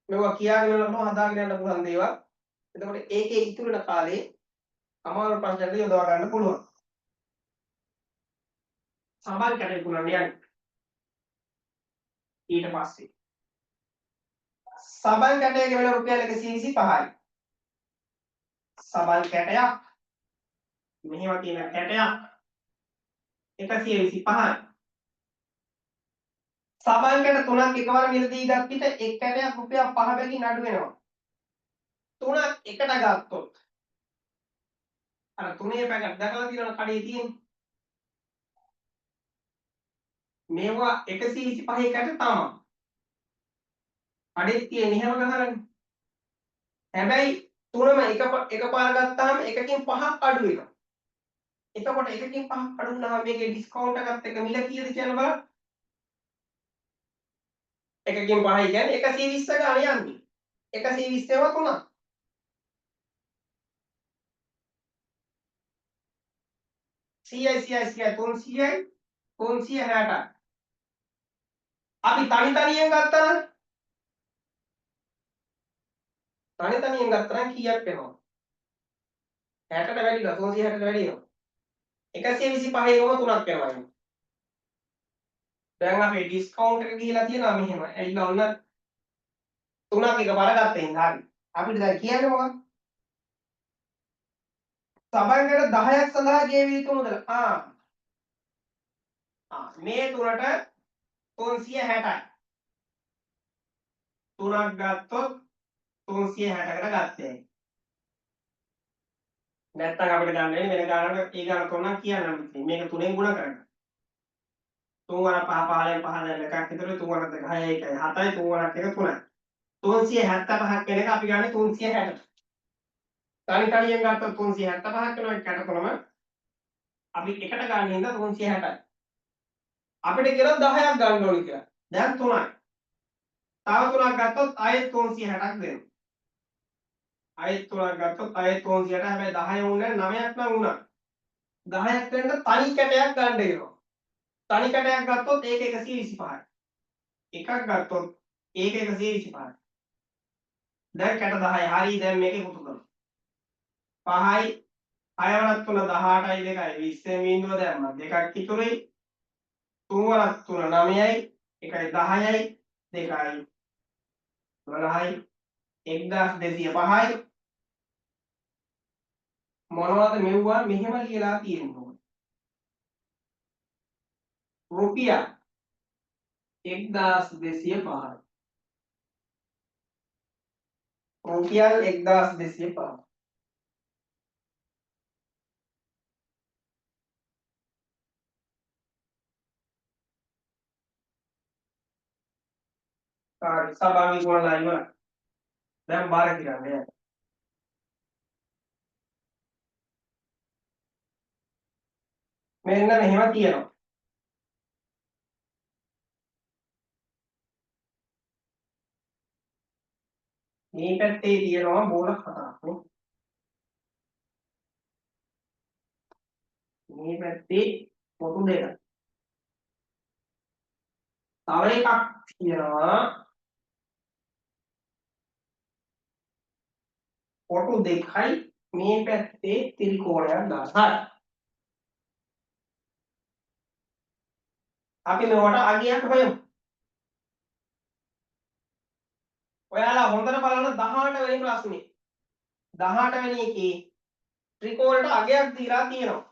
මේවා කියාගෙන යනකොට හදාගෙන යන්න පුළුවන් දේවල්. එතකොට ඒකේ ඉතුරු වෙන කාලේ අමාරු ප්‍රශ්නවලට යොදවා ගන්න පුළුවන්. සමහර කැටේ පුළුවන් යන්නේ. ඊට පස්සේ සබන් කැටයක වෙන රුපියල් 125යි. සබන් කැටයක් මෙහෙම තියෙන කැටයක් 125යි. සබන් කැට තුනක් එකවර මිලදී ගත් විට එක් කැටයක් රුපියල් 5 බැගින් අඩු වෙනවා. තුනක් එකට ගත්තොත් අර තුනේ පැකට් දැකලා තියෙනවනේ කඩේ තියෙන්නේ. මේවා 125 කැට තමයි. කඩේ තියෙන එහෙම ගහරන්නේ. හැබැයි තුනම එකපාර ගත්තාම එකකින් 5ක් අඩු වෙනවා. එතකොට එකකින් 5ක් අඩු වුණාම මේකේ ඩිස්කවුන්ට් එකත් එක මිල කීයද කියලා බලන්න. එකකින් 5යි කියන්නේ 120 ගාන යන්නේ. 120 ඒවා තුනක්. 100යි 360යි. අපි තනි තනියෙන් ගත්තා නම් කීයක් වෙනවද? 60ට වැඩිලා 360ට වැඩි වෙනවා. 125 එකම තුනක් වෙනවා. දැන් අපේ ඩිස්කවුන්ට් එක ගිහිලා තියෙනවා මෙහෙම. ඇවිල්ලා ඔන්න තුනක් එකපාර ගත්තා ඉන්න. හරි. අපිට දැන් කියන්නේ මොකක්ද? සබන්කට 10ක් සඳහා ගෙවිය යුතු මුදල. මේ තුනට 360යි. තුනක් ගත්තොත් 360කට ගත්තේ. නැත්තම් අපිට ගන්න වෙන්නේ වෙන ගානකට ඒ ගාන තුනක් කියන්නම් ඉතින්. මේක තුනෙන් ගුණ කරන්න. 3 වර 5 15 5 එකක් විතර 3 වර 6 1යි 7යි 3 වරක් එක 3යි. 375ක් වෙන එක අපි ගන්නේ 360ට. තනි තනියෙන් ගත්තොත් 375ක් වෙනවා එකට තුනම. අපි එකට ගන්න හින්දා 360යි. අපිට කියලා 10ක් ගන්න ඕනි කියලා. දැන් 3යි. තව තුනක් ගත්තොත් ආයෙත් 360ක් දෙනවා. ආයෙත් තුනක් ගත්තොත් ආයෙත් 360 හැබැයි 10 වුණේ 9ක් නම් වුණා. 10ක් වෙන්න තනි කැටයක් ගන්න වෙනවා. තනි කැටයක් ගත්තොත් ඒක 125යි. එකක් ගත්තොත් ඒක 125යි. දැන් කැට 10යි. හරි දැන් මේකේ පුතු කරමු. 5යි 6 වරක් 3 18යි 2යි 20 බිඳුව දැම්මා. දෙකක් ඉතුරුයි. 3 වරක් 3 9යි 1යි 10යි 2යි 12යි 1205යි. මොනවද මෙව්වා මෙහෙම කියලා තියෙනවා. රුපියල් 1205යි. රුපියල් 1205. හරි සබන් විකුණලා ඉවරයි. දැන් බාර කියන්නේ. මෙන්න මෙහෙම තියෙනවා. මේ පැත්තේ තියෙනවා බෝල හතරක්. මේ පැත්තේ පොතු දෙකක්. තව එකක් තියෙනවා පොතු දෙකයි මේ පැත්තේ ත්‍රිකෝණයක් 10යි. අපි මේවට අගයක් හොයමු. ඔයාලා හොඳට බලන්න 18 වෙනි ප්‍රශ්නේ. 18 වෙනි එකේ ත්‍රිකෝණයට අගයක් දීලා තියෙනවා.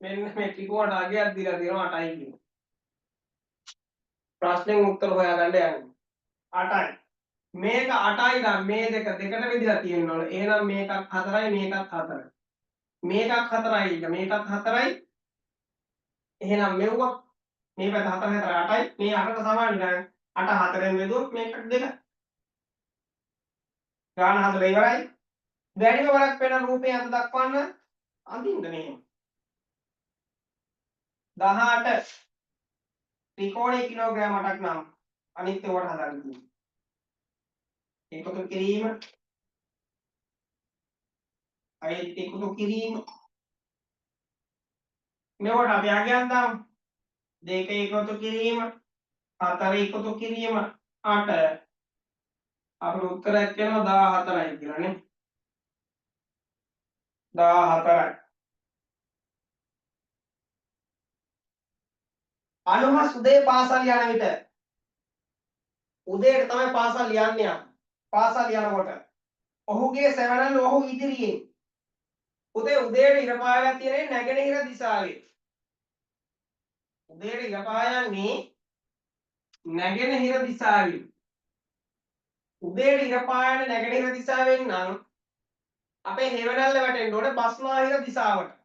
මෙන්න මේ ත්‍රිකෝණයට අගයක් දීලා තියෙනවා 8යි කියන. ප්‍රශ්නෙන් උත්තර හොයාගන්න යන්නේ. 8යි. මේක 8යි නම් මේ දෙක දෙකට බෙදලා තියෙනවා. එහෙනම් මේකත් 4යි මේකත් 4යි. මේකත් 4යි මේකත් 4යි. එහෙනම් මෙව්වා මේ පැත්ත 4 4 8යි. මේ 8ට සමාන නේද? 8 4ෙන් බෙදුවොත් මේකට 2. ගාන හදලා ඉවරයි. වැඩිම වරක් වෙන රූපේ අත දක්වන්න අඳින්න මෙහෙම. 18 ත්‍රිකෝණයේ කිලෝග්‍රෑම් 8ක් නම් අනිත් ඒවාට හදන්න තියෙනවා. එකතු කිරීම අයත් එකතු කිරීම මෙවට අපි අගයන් දාමු. 2 එකතු කිරීම 4 එකතු කිරීම 8 අපේ උත්තරයක් වෙනවා 14යි කියලා නේ. 14යි. අනුහස් උදේ පාසල් යන විට උදේට තමයි පාසල් යන්නේ. පාසල් යනකොට ඔහුගේ සෙවණැල්ල ඔහු ඉදිරියෙන් උදේට ඉර පායලා තියෙන්නේ නැගෙනහිර දිශාවේ. උදේට ඉර පායන්නේ නැගෙනහිර දිශාවේ. උදේට ඉර පායන්නේ නැගෙනහිර දිශාවෙන් නම් අපේ හේවණැල්ල වැටෙන්න ඕනේ බස්නාහිර දිශාවට.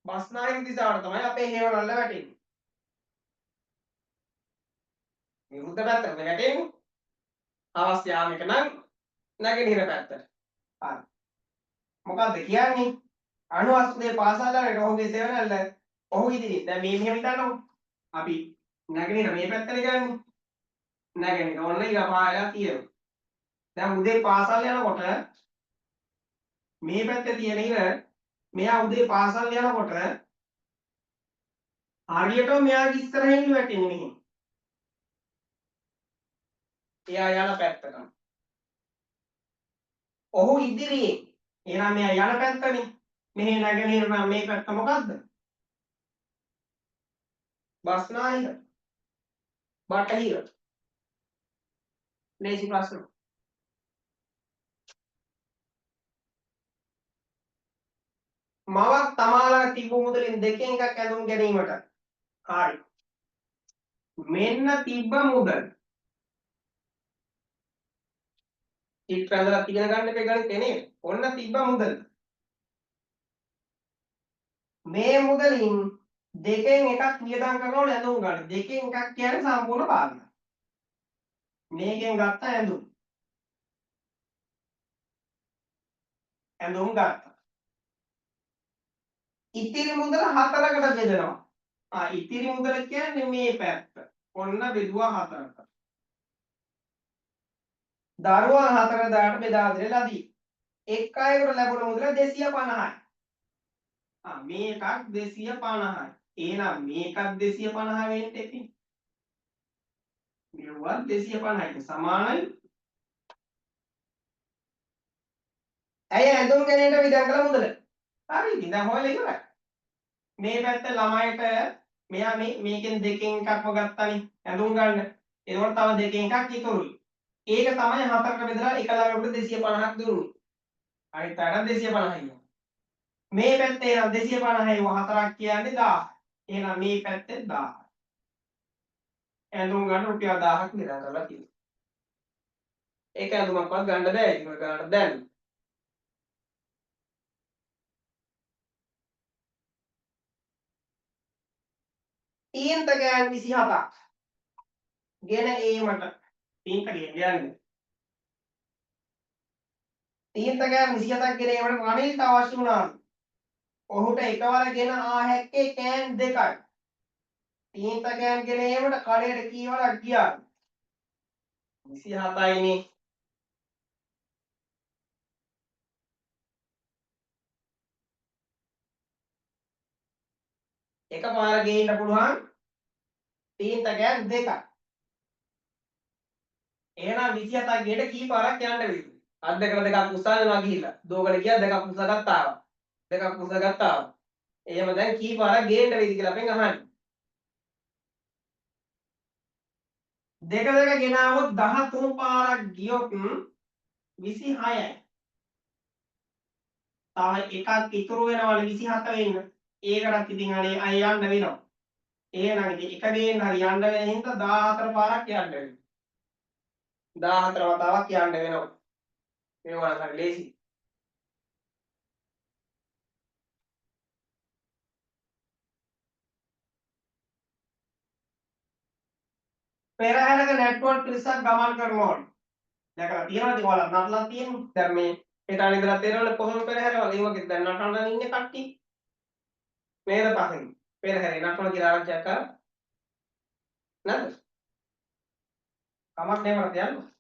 බස්නාහිර දිශාවට තමයි අපේ හේවණැල්ල වැටෙන්නේ. විරුද්ධ පැත්තට වැටෙන්නේ. අවශ්‍ය යාමක නම් නැගෙනහිර පැත්තට. හරි. මොකද්ද කියන්නේ? 98 පාසල් වලට ඔහුගේ සෙවණැල්ල ඔහු ඉදිරියේ. දැන් මේ මෙහෙම හිතන්නකො. අපි නැගෙනහිර මේ පැත්තට ගන්නේ. නැගෙනහිර ඔන්න ඉර පායලා තියෙනවා. දැන් උදේ පාසල් යනකොට මේ පැත්තේ තියෙන ඉර මෙයා උදේ පාසල් යනකොට හරියටම මෙයාගේ ඉස්සරහින් වැටෙන්නේ මෙහෙම. එයා යන පැත්තට. ඔහු ඉදිරියේ. එහෙනම් මෙයා යන පැත්තනේ. මෙහෙ නැගෙනහිර නම් මේ පැත්ත මොකද්ද? බස්නාහිර. බටහිර. ලේසි ප්‍රශ්න. මවක් තමාලා තිබු මුදලින් දෙකෙන් එකක් ඇඳුම් ගැනීමට. හරි. මෙන්න තිබ්බ මුදල්. චිත්‍ර ඇඳලා ඉගෙන ගන්න එපා ගණිතේ නේද? ඔන්න තිබ්බ මුදල්. මේ මුදලින් දෙකෙන් එකක් වියදම් කරනකොට ඇඳුම් ගන්න. දෙකෙන් එකක් කියන්නේ සම්පූර්ණ භාගය. මේකෙන් ගත්ත ඇඳුම්. ඇඳුම් ගත්තා. ඉතිරි මුදල හතරකට බෙදනවා. ඉතිරි මුදල කියන්නේ මේ පැත්ත. ඔන්න බෙදුවා හතරකට. දරුවන් 4000ට බෙදා දෙන ලදී. එක් අයෙකුට ලැබුණ මුදල 250යි. මේකක් 250යි. එහෙනම් මේකත් 250 වෙන්න එපි. මෙව්වත් 250යි සමානයි. ඇය ඇඳුම් ගැනීමට විදන් කළ මුදල. හරි ඉතින් දැන් හොයලා ඉවරයි. මේ පැත්ත ළමයිට මෙයා මේකෙන් දෙකෙන් එකක්ම ගත්තානේ ඇඳුම් ගන්න. ඒකෝට තව දෙකෙන් එකක් ඉතුරුයි. ඒක තමයි හතරකට බෙදලා එක ළමයෙකුට 250ක් දුන්නේ. අනිත් අයට 250යි. මේ පැත්තේ නම් 250යි හතරක් කියන්නේ 1000. එහෙනම් මේ පැත්තේ 1000. ඇඳුම් ගන්න රුපියල් 1000ක් නිදා කරලා තියෙනවා. ඒක ඇඳුමක්වත් ගන්න බෑ. ඒක ගන්නට දැන්. තීන්ත ගෑන් 27ක්. ගෙන ඒමට තීන්ත කියන්නේ. තීන්ත ගෑන් 27ක් ගෙන ඒමට රනිල්ට අවශ්‍ය වුණා. ඔහුට එකවර ගෙන ආ හැක්කේ කෑන් 2යි. තීන්ත ගෑන් ගෙන ඒමට කඩේට කීවරක් ගියාද? 27යිනේ. එකපාර ගේන්න පුළුවන් තීන්ත ගෑන් 2ක්. එහෙනම් 27ක් ගේට කී පාරක් යන්න වෙයිද? අත් දෙකට දෙකක් උස්සනවා ගිහිල්ලා. දෝකට ගියා දෙකක් උස්සගත්තා ආවා. දෙකක් උස්සගත්තා ආවා. එහෙම දැන් කී පාරක් ගේන්න වෙයිද කියලා අපෙන් අහන්නේ. දෙක දෙක ගෙනාවොත් 13 පාරක් ගියොත් 26යි. තව එකක් ඉතුරු වෙනවනේ 27 වෙන්න. ඒකටත් ඉතින් අනේ අය යන්න වෙනවා. එහෙනම් ඉතින් එක ගේන්න හරි යන්න වෙන හින්දා 14 පාරක් යන්න වෙනවා. 14 වතාවක් කියන්න වෙනවා. මේවා නම් හරි ලේසි. පෙරහැරක නෙට්වර්ක් පිරිසක් ගමන් කරනවා. දැකලා තියෙනවද ඔයාලා නටලා තියෙන්නේ? දැන් මේ පිටාන ඉඳලා තේරෙනවනේ කොහොම පෙරහැර වගේ ඒ වගේ දැන් නටන ඉන්නේ කට්ටිය. මේක පස්සෙන් පෙරහැරේ නටන කියලා ආරංචියක් කරා. නේද? කමක් නැහැ මට යන්න.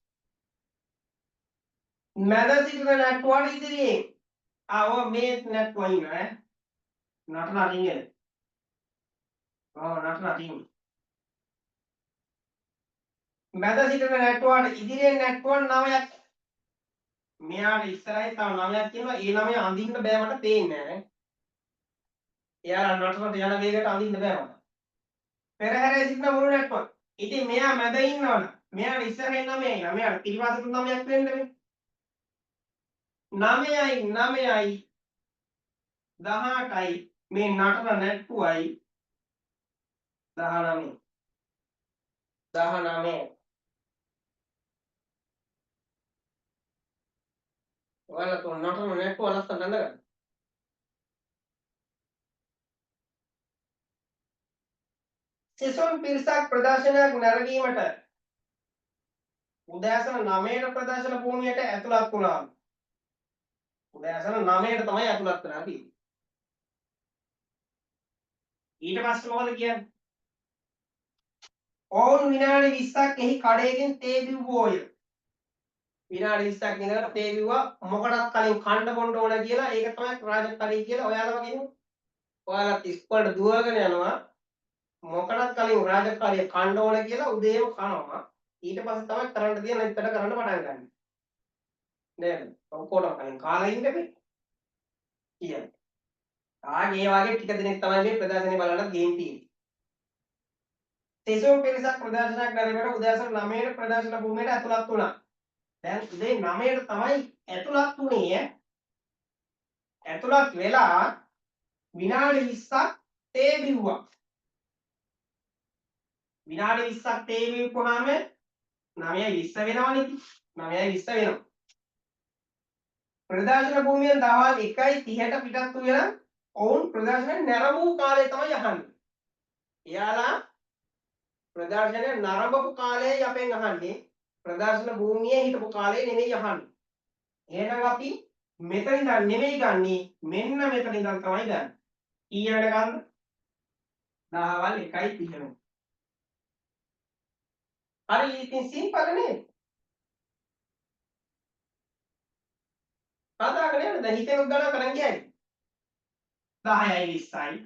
මැද සිටින නැට්ටුවට ඉදිරියේ මේ නැට්ටුව ඉන්න ඈ නටන ඉන්නේ. නටන ඉන්නේ. මැද සිටින නැට්ටුවට ඉදිරියෙන් නැට්ටුවන් 9ක්. මෙයාට ඉස්සරහින් තව 9ක් කියනවා. ඒ 9 අඳින්න බෑ මට පේන්නේ නැහැ. එයාලා නටනට යන වේගයට අඳින්න බෑ මට. පෙරහැරේ සිටින මුළු නැට්ටුව. ඉතින් මෙයා මැද ඉන්නවනේ. මෙයාට ඉස්සරහින් 9යි. මෙයාට පිටිපස්සට 9ක් වෙන්න බෑ. 9යි 9යි 18යි මේ නටන නැට්ටුවයි 19 ඔයාලා කො නටන නැට්ටුව ලස්සන නේද? සිසුන් පිරිසක් ප්‍රදර්ශනයක් නැරඹීමට උදෑසන 9ට ප්‍රදර්ශන භූමියට ඇතුළත් වුණා. උදෑසන 9ට තමයි ඇතුළත් වෙලා තියෙන්නේ. ඊට පස්සේ මොකද කියන්නේ? ඔවුන් විනාඩි 20ක් එහි කඩේකින් තේ බිව්වෝය. විනාඩි 20ක් ඉඳලා තේ බිව්වා මොකටත් කලින් කන්න බොන්න ඕන කියලා. ඒක තමයි රාජකාරී කියලා ඔයාලා වගේ නේ. ඔයාලා ඉස්කෝලේට දුවගෙන යනවා. මොකටත් කලින් රාජකාරිය කන්න ඕන කියලා උදේම කනවා. ඊට පස්සේ තමයි කරන්න තියෙන ඉතට කරන්න පටන් ගන්න. නේද? ඔක්කොටම කලින් කාලා ඉන්න බෑ. කියන්නේ. ආගේ වගේ ටික දිනක් තමයි මේ ප්‍රදර්ශනේ බලන්න ගේම් තියෙන්නේ. සිසුන් පිරිසක් ප්‍රදර්ශනයක් නැරඹීමට උදෑසන 9ට ප්‍රදර්ශන භූමියට ඇතුළත් වුණා. දැන් උදේ 9ට තමයි ඇතුළත් වුණේ. ඇතුළත් වෙලා විනාඩි 20ක් තේ බිව්වා. විනාඩි 20ක් තේ බිව්වහම 9:20 වෙනවනේ. 9:20 වෙනවා. ප්‍රදර්ශන භූමියෙන් දවල් 1:30ට පිටත් වෙන ඔවුන් ප්‍රදර්ශනය නැරඹූ කාලය තමයි අහන්නේ. එයාලා ප්‍රදර්ශනය නරඹපු කාලයයි අපෙන් අහන්නේ. ප්‍රදර්ශන භූමියේ හිටපු කාලය නෙමෙයි අහන්නේ. එහෙනම් අපි මෙතන ඉඳන් නෙමෙයි ගන්නෙ මෙන්න මෙතන ඉඳන් තමයි ගන්න. ඊයට ගන්න දහවල් 1:30. හරි ඉතින් සිම්පල් නේද? කතාගෙන යන්න දැන් හිතේ උද්ගණන කරන් ගියයි. 10යි 20යි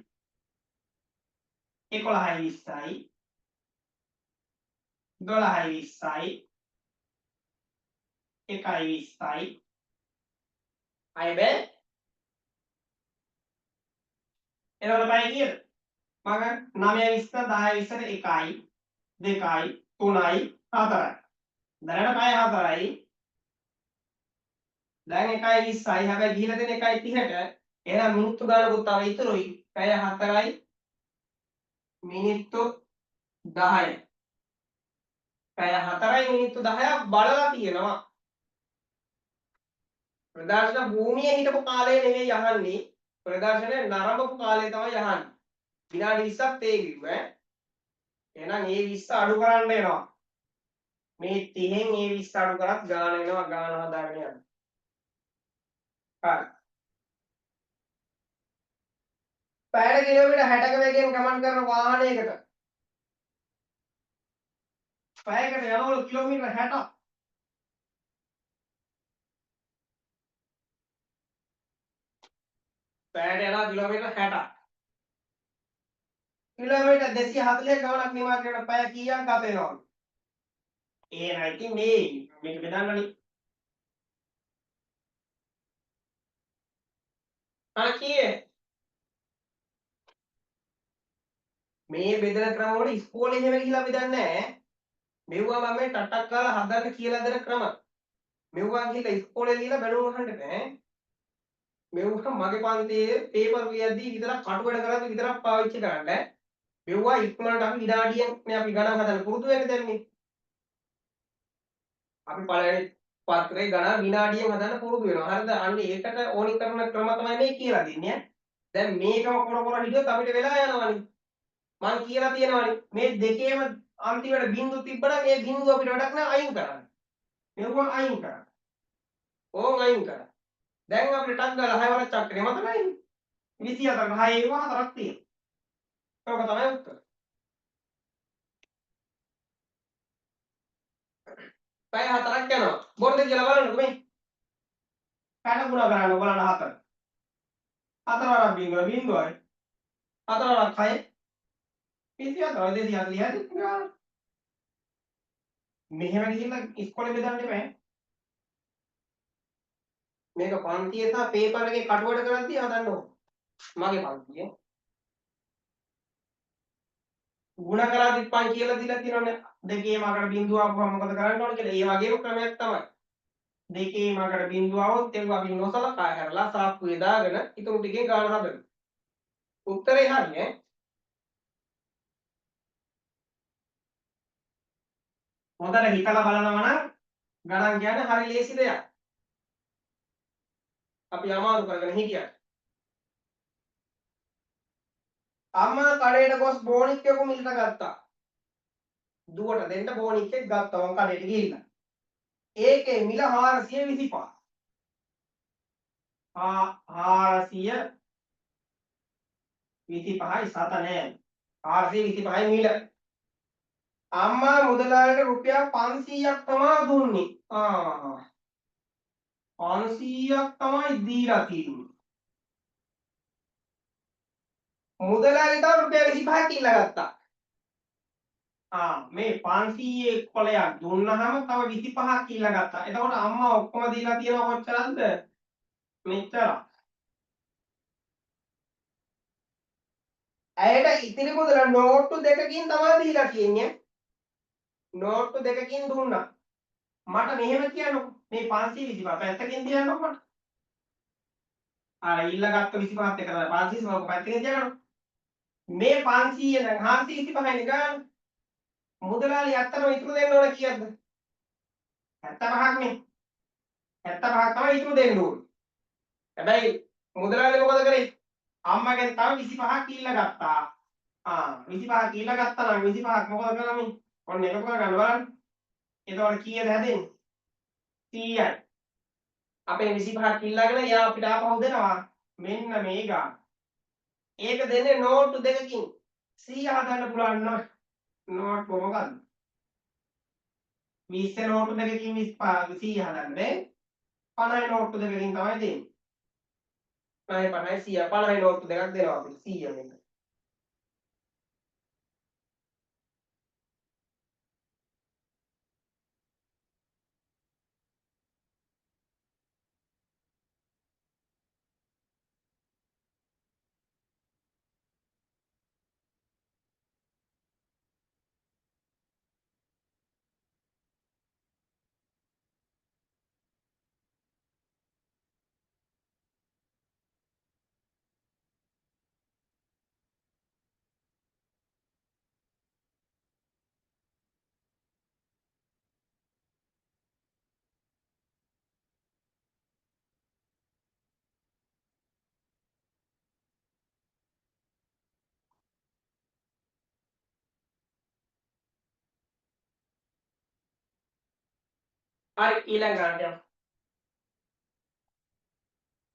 11යි 20යි 12යි 20යි 1යි 20යි අය බෑ එනවල පයි කීයද මග 9යි 20 10යි 20ට 1යි 2යි 3යි 4යි දැනට පය 4යි දැන් 1යි 20යි හැබැයි ගිහිලා දෙන 1:30ට එහෙනම් මිනිත්තු ගානකුත් තව ඉතුරුයි පැය 4යි මිනිත්තු 10යි පැය 4යි මිනිත්තු 10ක් බලලා තියෙනවා ප්‍රදර්ශන භූමියේ හිටපු කාලය නෙමෙයි අහන්නේ ප්‍රදර්ශනය නරඹපු කාලය තමයි අහන්නේ විනාඩි 20ක් තේ කිව්ව එහෙනම් ඒ 20 අඩු කරන්න වෙනවා මේ 30න් ඒ 20 අඩු කරත් ගාන එනවා ගාන හදාගෙන යන්න හරි පැයට කිලෝමීටර් 60ක වේගයෙන් ගමන් කරන වාහනයකට පැයකට යනවලු කිලෝමීටර් 60ක් පැයට යනවා කිලෝමීටර් 60ක් කිලෝමීටර් 240ක් ගමනක් නිමා කරන පැය කීයක් ගත වෙනවද එහෙනම් ඉතින් මේක බෙදන්නනේ කීයේ මේ බෙදන ක්‍රම වල ඉස්කෝලේ එහෙම ගිහිලා බෙදන්නේ නැහැ. මෙව්වා මම මේ ටටක් කාලා හදන්න කියලා දෙන ක්‍රම. මෙව්වා ගිහිලා ඉස්කෝලේ ලියලා බැලුම් අහන්න බෑ. මෙව්වා මගේ පන්තියේ පේපර් ලියද්දී විතරක් කටු වැඩ කරද්දී විතරක් පාවිච්චි කරන්න. මෙව්වා ඉක්මනට අපි විනාඩියෙන් මේ අපි ගණන් හදන්න පුරුදු වෙන්න දැන් මේ. අපි පළවෙනි පත්‍රේ ගණන් විනාඩියෙන් හදන්න පුරුදු වෙනවා. හරිද? අන්න ඒකට ඕනි කරන ක්‍රම තමයි මේ කියලා දෙන්නේ. දැන් මේකම කර හිටියොත් අපිට වෙලා යනවනේ. මම කියලා තියෙනවනේ මේ දෙකේම අන්තිමට බිංදු තිබ්බනම් ඒ බිංදුව අපිට වැඩක් නෑ අයින් කරන්න. මෙවුවා අයින් කරන්න. ඕන් අයින් කරන්න. දැන් අපිට ටක් ගාලා 6 වරක් චක්‍රේ මතකයි. 24කට 6 ඒවා 4ක් තියෙනවා. ඔක තමයි උත්තර. පැය 4ක් යනවා. බොරුද කියලා බලන්නකෝ මේ. පැය ගුණා කරන්න බලන්න 4. 4 වරක් බිංදුවයි. 4 වරක් 6. 24 240 මෙහෙම ගිහිල්ලා ඉස්කෝලේ බෙදන්න එපා. මේක පන්තියේ සහ පේපර් එකේ කටුවට කරද්දී හදන්න ඕන. මගේ පන්තියේ ಗುಣ කරද්දිත් පන් කියලා දීලා තියෙනවනේ දෙකේම අකට බිංදුව ආවම මොකද කරන්න ඕන කියලා. ඒ වගේම ක්‍රමයක් තමයි. දෙකේම අකට බිංදුව આવොත් ඒක අපි නොසලකා හැරලා සාප්පුවේ දාගෙන ඉතුරු ටිකේ ගාන හදන්න. උත්තරේ හරිනේ. හොඳට හිතලා බලනවා නම් ගණන් කියන්නේ හරි ලේසි දෙයක්. අපි අමාරු කරගෙන හිටියා. අම්මා කඩේට ගොස් බෝනික් එකක මිලට ගත්තා. දුවට දෙන්න බෝනික් එක ගත්තා මං කඩේට ගිහිල්ලා. ඒකේ මිල 425. 425යි සත නෑ. 425යි මිල. අම්මා මුදලාලිට රුපියල් 500ක් තමයි දුන්නේ. 500ක් තමයි දීලා තියෙන්නේ. මුදලාලිට රුපියල් 25ක් ඉල්ල ගත්තා. මේ 500 කොලයක් දුන්නාම තව 25ක් ඉල්ල ගත්තා. එතකොට අම්මා ඔක්කොම දීලා තියෙනවා කොච්චරද? මෙච්චර. ඇයට ඉතිරි මුදල නෝට්ටු දෙකකින් තමයි දීලා තියෙන්නේ. නෝට්ටු දෙකකින් දුන්නා. මට මෙහෙම කියන්නකො. මේ 525 පැත්තකින් තියන්නකො මට. ඉල්ලගත්ත 25ත් එක තමයි 525 පැත්තකින් තියගන්න. මේ 500 නම් 425නේ ගන්න. මුදලාලි ඇත්තටම ඉතුරු දෙන්න ඕන කීයද? 75ක් නේ. 75ක් තමයි ඉතුරු දෙන්න ඕනේ. හැබැයි මුදලාලි මොකද කරේ? අම්මගෙන් තව 25ක් ඉල්ල ගත්තා. 25ක් ඉල්ල ගත්තා නම් 25ක් මොකද කරන්නේ? ඔන්න එකතු කරගන්න බලන්න. එතකොට කීයද හැදෙන්නේ? 100යි. අපේ 25ක් ඉල්ලගෙන යා අපිට ආපහු දෙනවා. මෙන්න මේ ගාන. ඒක දෙන්නේ නෝට්ටු දෙකකින්. 100 හදන්න පුළුවන් නෝට්ටු මොකද්ද? 20 නෝට්ටු දෙකකින් 100 හදන්නේ. 50 නෝට්ටු දෙකකින් තමයි දෙන්නේ. 50 100 50 නෝට්ටු දෙකක් දෙනවා අපිට 100 මෙන්න. හරි ඊළඟ ගානට යමු.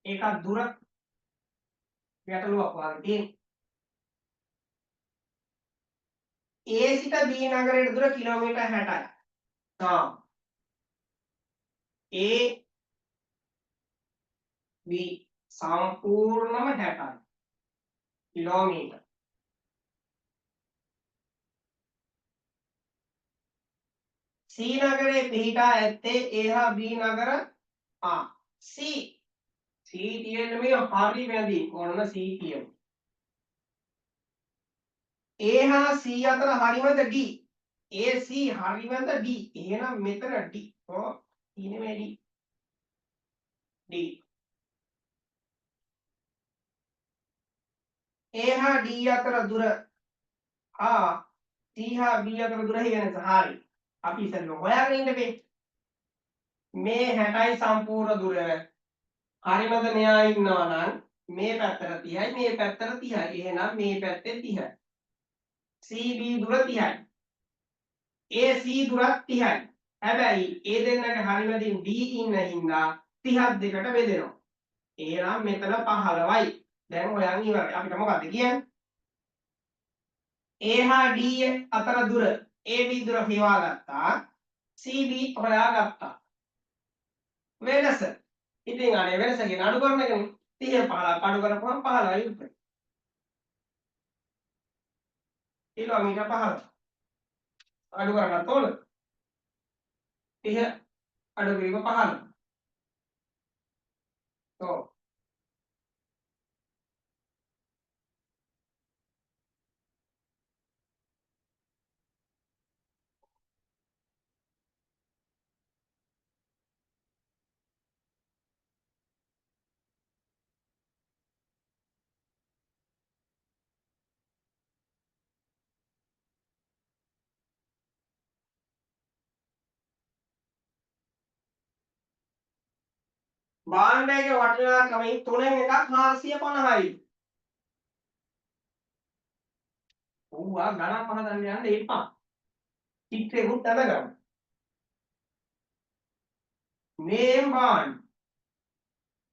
ඒකක් දුර ගැටලුවක් වගේ තියෙනවා. A සිට B නගරයට දුර කිලෝමීටර් 60යි. A B සම්පූර්ණම 60යි. කිලෝමීටර්. C නගරයේ පිහිටා ඇත්තේ A හා B නගර C තියෙන්නේ මේ හරි වැදී. ඔන්න C කියමු. A හා C අතර හරිමද D? AC හරිමද D? එහෙනම් මෙතන D. නෙමෙයි D. A හා D අතර දුර C හා B අතර දුර හේනස හරි. අපි ඉතින් හොයාගෙන ඉන්න බෑ. මේ 60යි සම්පූර්ණ දුර හරිමද මෙයා ඉන්නවා නම් මේ පැත්තට 30යි මේ පැත්තට 30යි. එහෙනම් මේ පැත්තේ 30යි. CB දුර 30යි. AC දුරත් 30යි. හැබැයි ඒ දෙන්නට හරිමදින් D ඉන්න හින්දා 30ක් දෙකට බෙදෙනවා. එහෙනම් මෙතන 15යි. දැන් හොයන් ඉවරයි. අපිට මොකද්ද කියන්නේ? A හා D අතර දුර AB දුර හොයාගත්තා. CB හොයාගත්තා. වෙනස. ඉතින් අනේ වෙනස කියන අඩු කරන එකනේ. 30 15 අඩු කරපුවම 15යි උත්තරේ. කිලෝමීටර් 15. අඩු කරගන්න ඕන. 30 අඩු කිරීම 15. ඔව්. භාණ්ඩයේ වටිනාකම තුනෙන් එකක් 450යි. ඔව්වා ගණන් පහදන්න යන්න එපා. චිත්‍රෙකුත් අදගන්න. name bond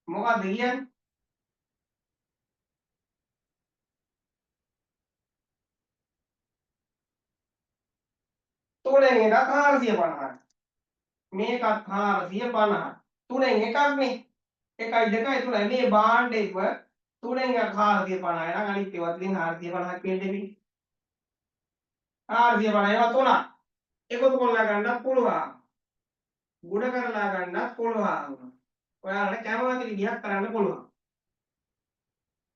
මොකක්ද කියන්නේ? තුනෙන් එකක් 450යි. මේකත් 450යි. තුනෙන් එකක් නේ. 1යි 2යි 3යි මේ භාණ්ඩයක තුනෙන් එකක් 450යි නම් අනිත් ඒවාත් ඉතින් 450ක් වෙන්න දෙවි. 450 ඒවා තුනක්. එකතු කරලා ගන්නත් පුළුවන්. ගුණ කරලා ගන්නත් පුළුවන්. ඔයාලට කැමති විදිහක් කරන්න පුළුවන්.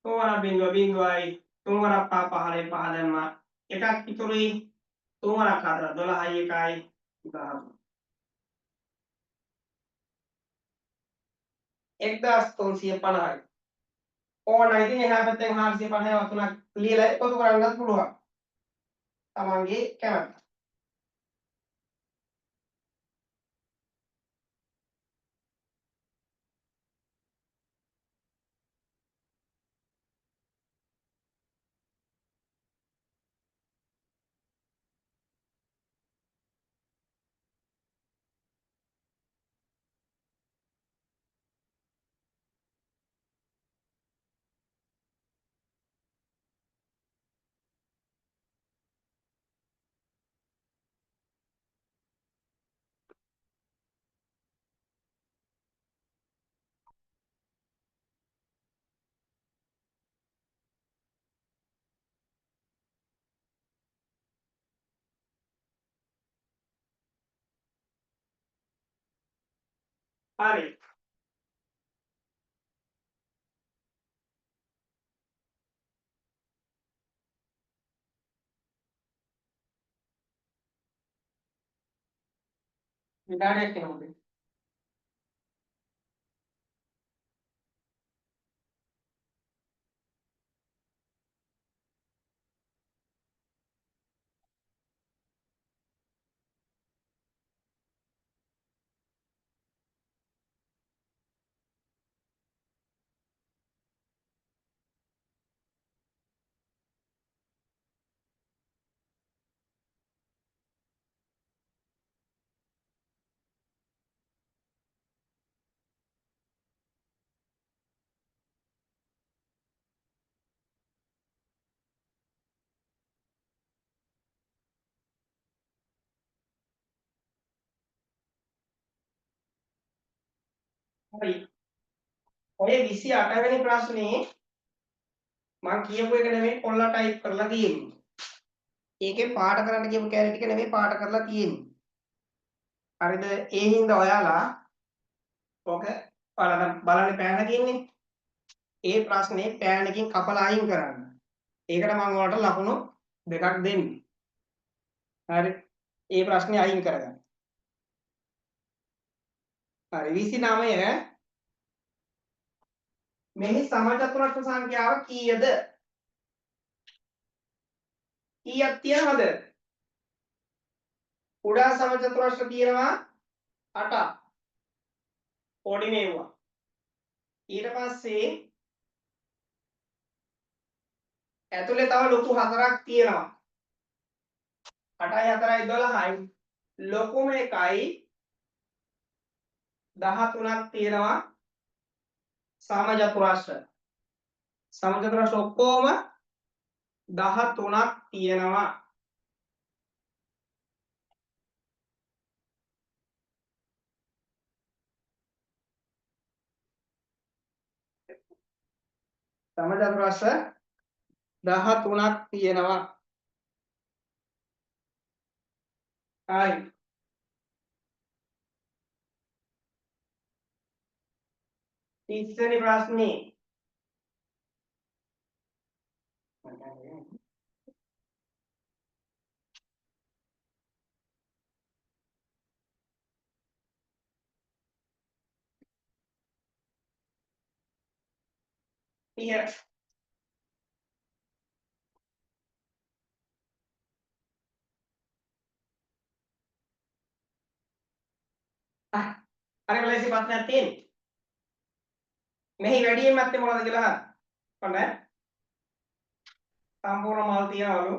තුන්වරක් බිංදුව බිංදුවයි තුන්වරක් පහ පහලෙන් පහ දැම්මා. එකක් ඉතුරුයි. තුන්වරක් 4 12යි 1යි 13. 1350යි. ඕන ඉතින් එහා පැත්තෙන් 450 තුනක් ලියලා එකතු කරන්නත් පුළුවන්. තමන්ගේ කැමැත්ත. හරි. විකාරයක් එනවද? හරි. ඔය 28 වෙනි ප්‍රශ්නේ මම කියපු එක නෙමෙයි පොල්ලා ටයිප් කරලා තියෙන්නේ. ඒකේ පාඩ කරන්න කියපු කැලේ ටික නෙමෙයි පාඩ කරලා තියෙන්නේ. හරිද? ඒ හින්දා ඔයාලා ඔක ඔයාලා බලන්න පෑනකින්නේ. ඒ ප්‍රශ්නේ පෑනකින් කපලා අයින් කරන්න. ඒකට මම ඔයාලට ලකුණු දෙකක් දෙන්නේ. හරි. ඒ ප්‍රශ්නේ අයින් කරගන්න. හරි 29 මෙහි සමචතුරස්‍ර සංඛ්‍යාව කීයද? කීයක් තියෙනවද? කුඩා සමචතුරස්‍ර තියෙනවා 8ක්. පොඩි මේවා. ඊට පස්සේ ඇතුලේ තව ලොකු හතරක් තියෙනවා. 8යි 4යි 12යි ලොකුම එකයි 13ක් තියෙනවා සමචතුරස්‍ර. සමචතුරස්‍ර ඔක්කොම 13ක් තියෙනවා. සමචතුරස්‍ර 13ක් තියෙනවා. හරි. ඉස්සෙනි ප්‍රශ්නේ here අර වෙලාවේ ප්‍රශ්නයක් තියෙන්නේ. මෙහි වැඩියෙන් මැත්තේ මොනවද කියලා අහන්න. ඔන්න සම්පූර්ණ මල් තියනවලු,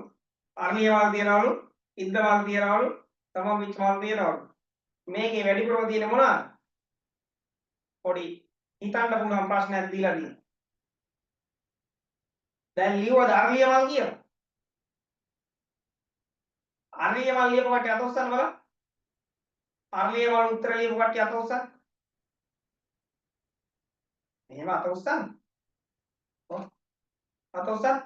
අර්ලිය මල් තියනවලු, ඉද්ද මල් තියනවලු, තමන් විච් මල් තියනවලු. මේකේ වැඩිපුරම තියෙන්නේ මොනවද? පොඩි හිතන්න පුළුවන් ප්‍රශ්නයක් දීලා තියෙනවා. දැන් ලියුවද අර්ලිය මල් කියලා? අර්ලිය මල් ලියපු කට්ටිය අත උස්සන්න බලන්න. අර්ලිය මල් උත්තර ලියපු කට්ටිය අත උස්සන්න. එහෙම අත උස්සන්න. ඔව්. අත උස්සන්න.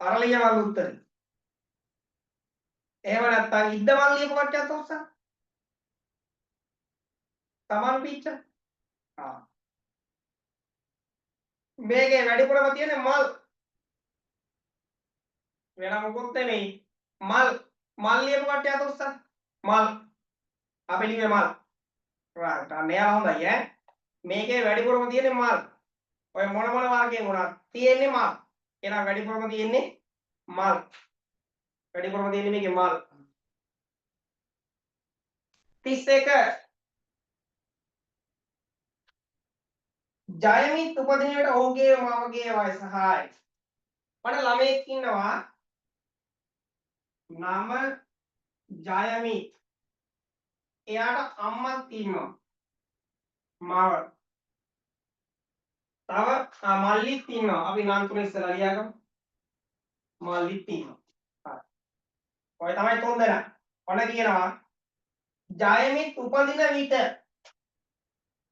අර්ලිය මල් උත්තරේ. එහෙම නැත්නම් ඉද්ද මල් ලියපු කට්ටිය අත උස්සන්න. තමන් පිච්ච. මේකේ වැඩිපුරම තියෙන්නේ මල්. වෙන මොකොත් නෙමෙයි. මල් ලියපු කට්ටිය අත උස්සන්න. මල්. අපි ලිව්වේ මල්. right. අන්න එයා හොඳයි ඈ. මේකේ වැඩිපුරම තියෙන්නේ මල්. ඔය මොන වර්ගයෙන් වුණත් තියෙන්නේ මල්. එහෙනම් වැඩිපුරම තියෙන්නේ මල්. වැඩිපුරම තියෙන්නේ මේකේ මල්. 31 ජයමිත් උපදින විට ඔහුගේ මවගේ වයස 6යි. මට ළමයෙක් ඉන්නවා නම ජයමිත්. එයාට අම්මක් ඉන්නවා. මව. තව මල්ලිත් ඉන්නවා. අපි නම් තුන ඉස්සලා ලියාගමු. මල්ලිත් ඉන්නවා. හරි. ඔය තමයි තුන් දෙනා. ඔන්න කියනවා ජයමිත් උපදින විට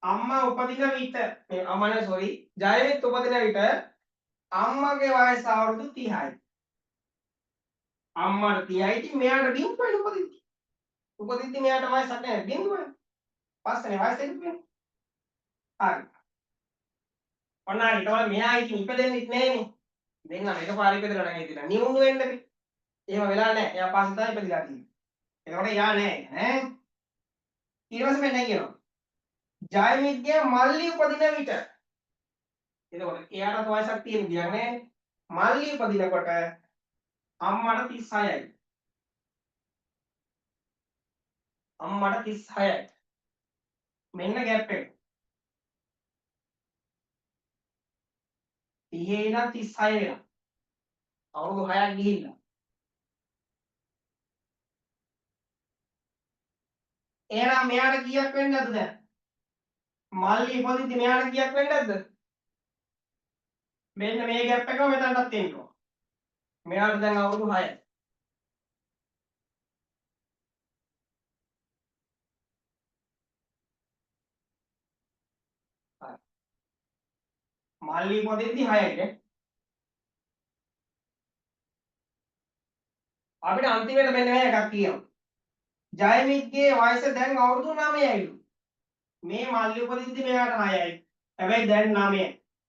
අම්මා උපදින විට මේ අම්මනේ සෝරි ජයමිත් උපදින විට අම්මගේ වයස අවුරුදු 30යි. අම්මාට 30යි ඉතින් මෙයාට බින්දුවයි උපදින්නේ. උපදිද්දි මෙයාට වයසක් නැහැ බින්දුවයි. පස්සේනේ වයස ඉන්නේ. හරි. ඔන්න හරි. ඒතකොට මෙයා ඉතින් ඉපදෙන්නෙත් නැහනේ. දෙන්නම එකපාර ඉපදෙලා නැහැ ඉතින්. නියුණු වෙන්න බෑ. එහෙම වෙලා නැහැ. එයා පස්සේ තමයි ඉපදිලා තියෙන්නේ. ඒකට එයා නැහැ ඈ. ඊට පස්සේ මෙන්න කියනවා. ජයමිත්ගේ මල්ලි උපදින විට. එතකොට එයාට වයසක් තියෙන විදියක් නැහැ. මල්ලි උපදිනකොට අම්මට 36යි. අම්මට 36යි. මෙන්න ગેප් එක. 30 ඉඳන් 36 වෙනවා. අවුරුදු 6ක් ගිහිල්ලා. එහෙනම් මෙයාට කීයක් වෙන්නද දැන්? මල්ලි ඉපදිද්දි මෙයාට කීයක් වෙන්නද? මෙන්න මේ ગેප් එකම මෙතනටත් එන්නවා. මෙයාට දැන් අවුරුදු 6යි. හරි. මල්ලි ඉපදිද්දි 6යි නේ. අපිට අන්තිමට මෙන්න මේ එකක් කියනවා. ජයමිත්ගේ වයස දැන් අවුරුදු 9යිලු. මේ මල්ලි උපදිද්දි මෙයාට 6යි. හැබැයි දැන් 9යි.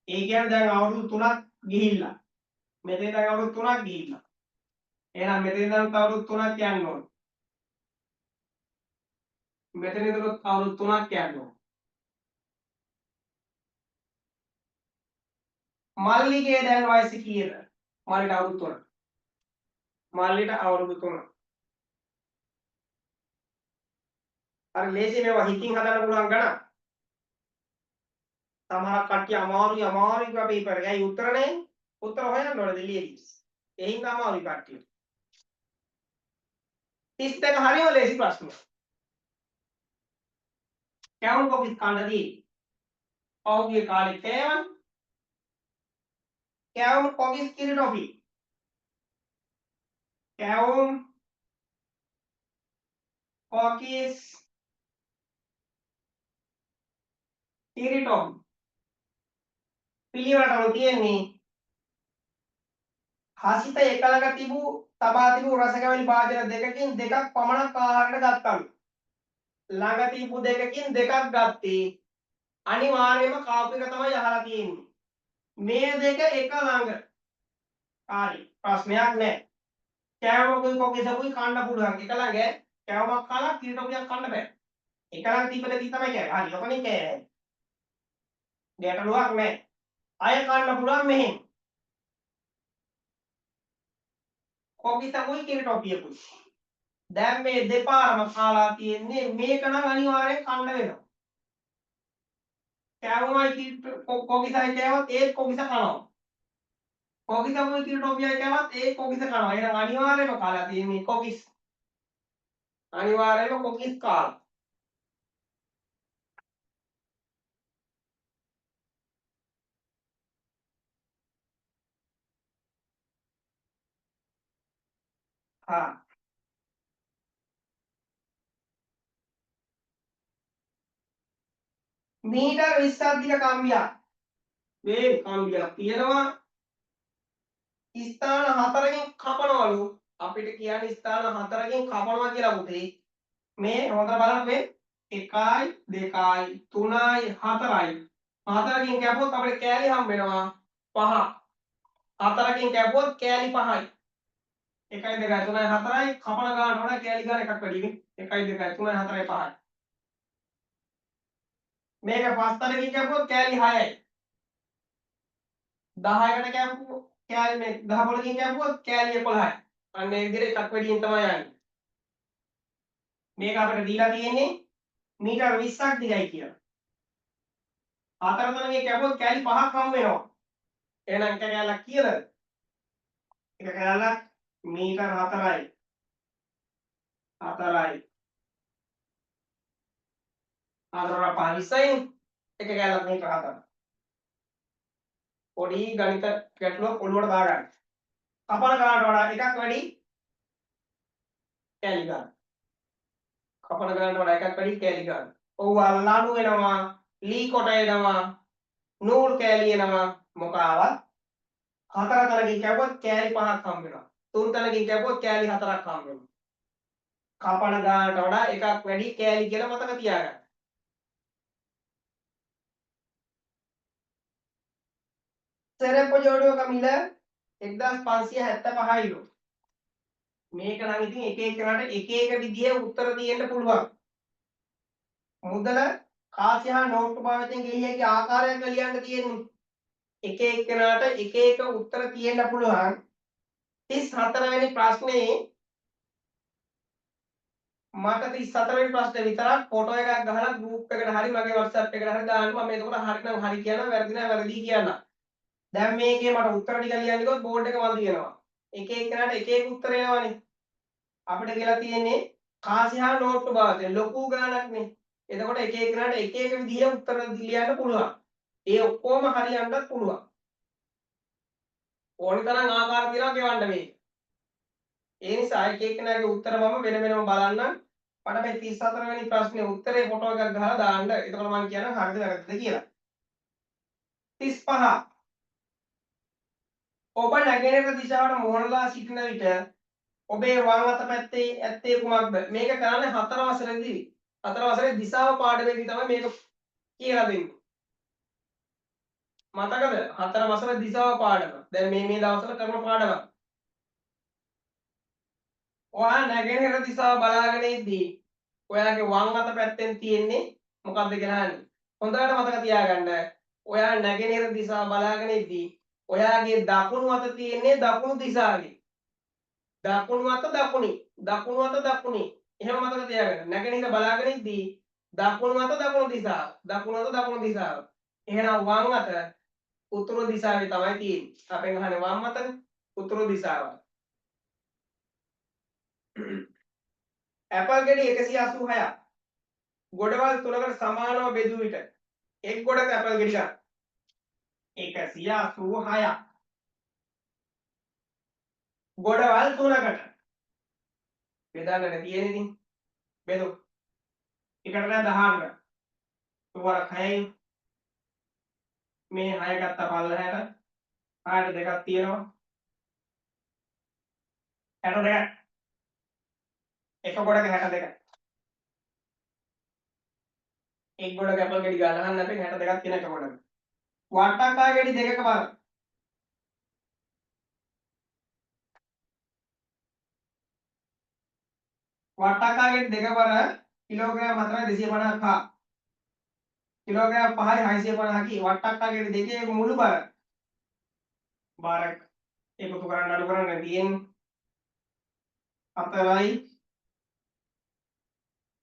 ඒ කියන්නේ දැන් අවුරුදු 3ක් ගිහිල්ලා. මෙතන දැන් අවුරුදු 3ක් ගිහිල්ලා. එහෙනම් මෙතන ඉඳන් අවුරුදු 3ක් යන්න ඕන. මෙතන ඉඳන් අවුරුදු 3ක් යන්න ඕන. මල්ලිගේ දැන් වයස කීයද? මල්ලිට අවුරුදු 3. මල්ලිට අවුරුදු 3. අර ලේසි මේවා හිතින් හදන්න පුළුවන් ගණන්. සමහර කට්ටිය අමාරුයි පේපර් එක. ඇයි උත්තර නැහැ? උත්තර හොයන්න ඕනේ දෙලියෙදි. ඒ හින්දා අමාරුයි කට්ටිය. 32 හරියම ලේසි ප්‍රශ්න. කැවුම් කොපිස් කන්නදී පහුගිය කාලේ කෑවන් කැවුම් කොපිස් කිරි ටොෆි. කැවුම් කොකිස් කිරි ටොෆි. පිළිවෙලටම තියෙන්නේ හසිත එකලක තබා තිබූ රසකැවිලි භාජන දෙකකින් දෙකක් පමණක් ආහාරයට ගත්තලු. ළඟ තිබු දෙකකින් දෙකක් ගත්තේ අනිවාර්යයෙන්ම කාපු එක තමයි අහලා තියෙන්නේ. මේ දෙක එක ළඟ. හරි. ප්‍රශ්නයක් නැහැ. කෑමකුයි කොකිසකුයි කන්න පුළුවන්. එක ළඟ කෑමක් කාලා කිරි ටොෆියක් කන්න බෑ. එක ළඟ තිබ්බ දෙකයි තමයි කෑවේ. හරි. ඔතනින් කෑවේ. ගැටලුවක් නැහැ. අය කන්න පුළුවන් මෙහෙම. කොකිසකුයි කිරි ටොෆියකුයි. දැන් මේ දෙපාරම කාලා තියෙන්නේ මේක නම් අනිවාර්යෙන් කන්න වෙනවා. කෑවමයි කොකිසයි කෑවත් ඒත් කොකිස කනවා. කොකිසකුයි කිරි ටොෆියයි කෑවත් ඒ කොකිස කනවා. එහෙනම් අනිවාර්යෙන්ම කාලා තියෙන්නේ කොකිස්. අනිවාර්යෙන්ම කොකිස් කාලා. හා මීටර් 20ක් දිග කම්බියක්. මේ කම්බියක් තියෙනවා. ස්ථාන 4කින් කපනවලු. අපිට කියන්නේ ස්ථාන 4කින් කපනවා කියලා පුතේ. මේ හොඳට බලන්න මේ 1යි 2යි 3යි 4යි. 4කින් කැපුවොත් අපිට කෑලි හම්බ වෙනවා 5. 4කින් කැපුවොත් කෑලි 5යි. 1යි 2යි 3යි 4යි කපන ගාන වල කෑලි ගාන එකක් වැඩි නේ. 1යි 2යි 3යි 4යි 5යි. මේක 5තරකින් කැපුවොත් කෑලි 6යි. 10කට කැපුවොත් කෑලි මේ 10 පොලකින් කැපුවොත් කෑලි 11යි. අන්න ඒ විදිහට එකක් වැඩියෙන් තමයි යන්නේ. මේක අපිට දීලා තියෙන්නේ මීටර 20ක් දිගයි කියලා. 4 තරකින් කැපුවොත් කෑලි 5ක් හම්බ වෙනවා. එහෙනම් එක කෑල්ලක් කියලාද? එක කෑල්ලක් මීටර 4යි. 4යි. 4 20යි. එක කෑල්ලක් මීටර 4යි. පොඩි ගණිත ගැටලුවක් ඔළුවට දාගන්න. කපන ගානට වඩා එකක් වැඩි කෑලි ගන්න. කපන ගානට වඩා එකක් වැඩි කෑලි ගන්න. ඔව් ලණු වෙනවා, ලී කොට එනවා, නූල් කෑලි එනවා මොකාවත් 4 තැනකින් කැපුවොත් කෑලි 5ක් හම්බ වෙනවා. 3 තැනකින් කැපුවොත් කෑලි 4ක් හම්බ වෙනවා. කපන ගානට වඩා එකක් වැඩි කෑලි කියලා මතක තියාගන්න. සෙරෙප්පු ජෝඩුවක මිල 1575යිලු. මේක නම් ඉතින් එක එකනට එක එක විදිහේ උත්තර දෙන්න පුළුවන්. මුදල කාසි හා නෝට්ටු භාවිතයෙන් ගෙවිය හැකි ආකාරයක් ලියන්න තියෙන්නේ. එක එකනට එක එක උත්තර තියෙන්න පුළුවන්. 34 වෙනි ප්‍රශ්නේ මට 34 වෙනි ප්‍රශ්නේ විතරක් ෆොටෝ එකක් ගහලා ගෲප් එකට හරි මගේ WhatsApp එකට හරි දාන්න. මම එතකොට හරිනම් හරි කියනවා වැරදි නම් වැරදි කියනවා. දැන් මේකේ මට උත්තර ටික ලියන්න කිව්වොත් බෝඩ් එක මන් දිනනවා. එක එකනට එක එක උත්තර එනවනේ. අපිට කියලා තියෙන්නේ කාසි හා නෝට්ටු භාවිතයෙන් ලොකු ගාණක් නේ. එතකොට එක එකනට එක එක විදිහේ උත්තර ලියන්න පුළුවන්. ඒ ඔක්කොම හරියන්නත් පුළුවන්. ඕනි තරම් ආකාර තියලා ගෙවන්න මේක. ඒ නිසා එක එකනාගේ උත්තර මම වෙන වෙනම බලන්නම්. මට මේ 34 වෙනි ප්‍රශ්නේ උත්තරේ ෆොටෝ එකක් ගහලා දාන්න. එතකොට මම කියනවා හරිද වැරදිද කියලා. 35 ඔබ නැගෙනහිර දිශාවට මොහොනලා සිටින විට ඔබේ වම් අත පැත්තේ ඇත්තේ කුමක්ද? මේක කරන්නේ 4 වසරේදී. 4 වසරේ දිශාව පාඩමේදී තමයි මේක කියලා දෙන්නේ. මතකද? 4 වසර දිශාව පාඩම. දැන් මේ දවස්වල කරන පාඩමක්. ඔයා නැගෙනහිර දිශාව බලාගෙන ඉද්දී ඔයාගේ වම් අත පැත්තෙන් තියෙන්නේ මොකක්ද කියලා අහන්නේ. හොඳට මතක තියාගන්න. ඔයා නැගෙනහිර දිශාව බලාගෙන ඉද්දී ඔයාගේ දකුණු අත තියෙන්නේ දකුණු දිශාවේ. දකුණු අත දකුණේ. දකුණු අත දකුණේ. එහෙම මතක තියාගන්න. නැගෙනහිර බලාගෙන ඉද්දී දකුණු අත දකුණු දිශාව. එහෙනම් වම් අත උතුරු දිශාවේ තමයි තියෙන්නේ. අපෙන් අහන්නේ වම් අතනේ උතුරු දිශාව. ඇපල් ගෙඩි 186ක් ගොඩවල් තුනකට සමානව බෙදූ විට එක් ගොඩක ඇපල් ගෙඩි ගන්න. 186ක් ගොඩවල් තුනකට බෙදන්න තියෙන්නේ ඉතින් බෙදු. එකට නෑ 18කට. තුවර 6යි මේ 6 ගත්ත පල්ලහැට 6ට දෙකක් තියෙනවා 62. එක ගොඩක 62. එක් ගොඩක ඇපල් ගෙඩි ගන්න අපේ 62ක් තියෙන එක ගොඩක. වට්ටක්කා ගෙඩි දෙකක බලන්න. වට්ටක්කා ගෙඩි දෙක බර කිලෝග්‍රෑම් 4.250ක් හා කිලෝග්‍රෑම් 5යි 650කි. වට්ටක්කා ගෙඩි දෙකේ මුළු බර එකතු කරන්න අඩු කරන්න තියෙන්නේ 4යි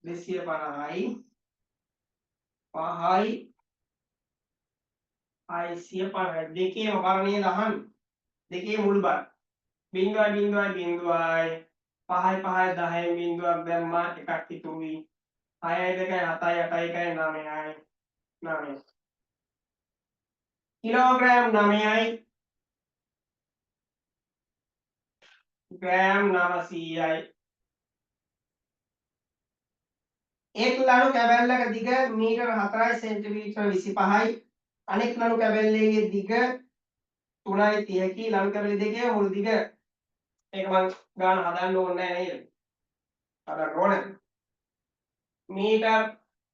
250යි 5යි 650යි දෙකේම බර නේද අහන්නේ. දෙකේ මුළු බර 0.0.0යි 5යි 5යි 10යි බිංදුවක් දැම්මා එකක් ඉතුරුයි 6යි 2යි 7යි 8යි 1යි 9යි 9 කිලෝග්‍රෑම් 9යි ග්‍රෑම් 900යි එක් ලණු කැබැල්ලක දිග මීටර 4යි සෙන්ටිමීටර 25යි අනෙක් ලණු කැබැල්ලේ දිග 3යි 30කි ලණු කැබැලි දෙකේ මුළු දිග ඒක මම ගාන හදන්න ඕනේ නැහැ නේද? හදන්න ඕනේ. මීටර්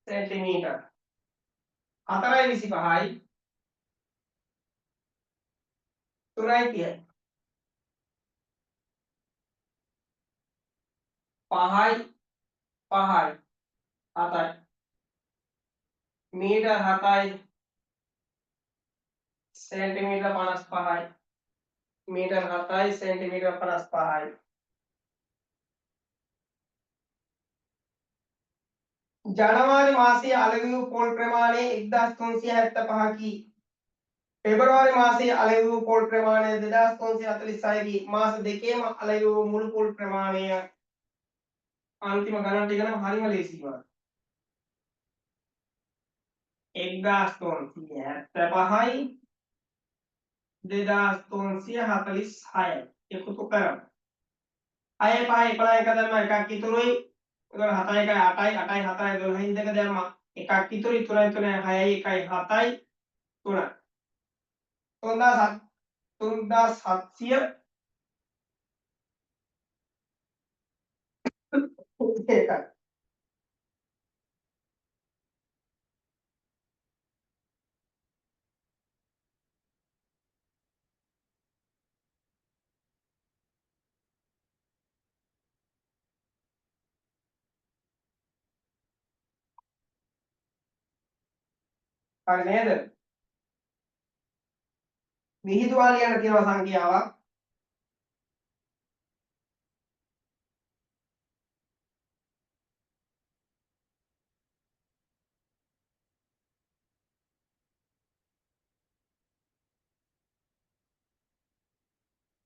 සෙන්ටිමීටර් 4යි 25යි 3යි 30යි 5යි 5යි 7යි මීටර් 7යි සෙන්ටිමීටර 55යි මීටර් 7යි සෙන්ටිමීටර 55යි ජනවාරි මාසයේ අලෙවි වූ පොල් ප්‍රමාණය 1375කි. පෙබරවාරි මාසයේ අලෙවි වූ පොල් ප්‍රමාණය 2346කි. මාස දෙකේම අලෙවි වූ මුළු පොල් ප්‍රමාණය අන්තිම ගණන් ටික නම් හරිම ලේසියි. 1375යි 2346යි එකතු කරමු. 6 5 11 එක දැම්ම එකක් ඉතුරුයි. එතකොට 7 1 8යි 8යි 7යි 12යි දෙක දැම්මා එකක් ඉතුරුයි 3යි 3යි 6යි 1යි 7යි 3 3700 එකයි. හරි නේද? විහිදුවා ලියන්න තියෙන සංඛ්‍යාවක්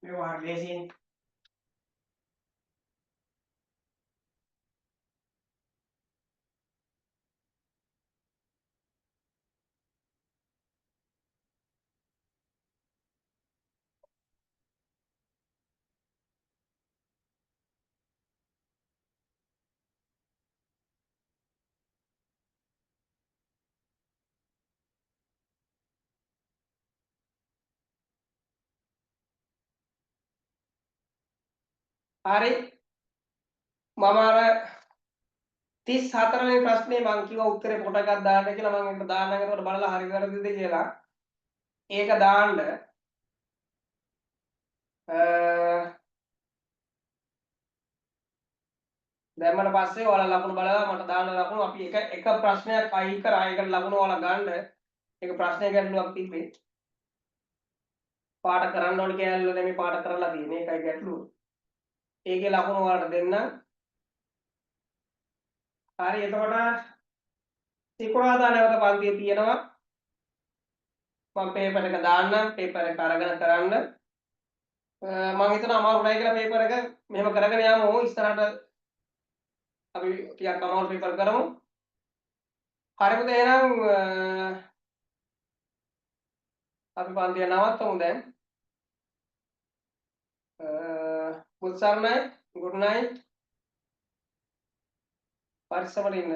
මේ වහර් ලේසියෙන් හරි මම අර 34 වෙනි ප්‍රශ්නේ මම කිව්වා උත්තරේ පොට එකක් දාන්න කියලා මම ඒක දාන්න යනකොට බලලා හරි වැරදිද කියලා ඒක දාන්න දැම්මට පස්සේ ඔයාලා ලකුණු බලලා මට දාන්න ලකුණු අපි එක ප්‍රශ්නයක් අයින් කරා ඒකට ලකුණු ඔයාලා ගන්න ඒක ප්‍රශ්නයක් ගැටලුවක් තිබ්බේ පාඩ කරන්න ඕනේ කියලා නෙමෙයි පාඩ කරලා තියෙන්නේ ඒකයි ගැටලුව ඒකේ ලකුණු ඔයාලට දෙන්න හරි එතකොට සිකුරාදා නැවත පන්තිය තියෙනවා මම පේපර් එක දාන්නම් පේපර් එක අරගෙන කරන්න මම හිතනවා අමාරු නැහැ කියලා පේපර් එක මෙහෙම කරගෙන යමු ඉස්සරහට අපි ටිකක් අමාරු පේපර් කරමු හරිද එහෙනම් අපි පන්තිය නවත්තමු දැන් good night පරිස්සමට ඉන්න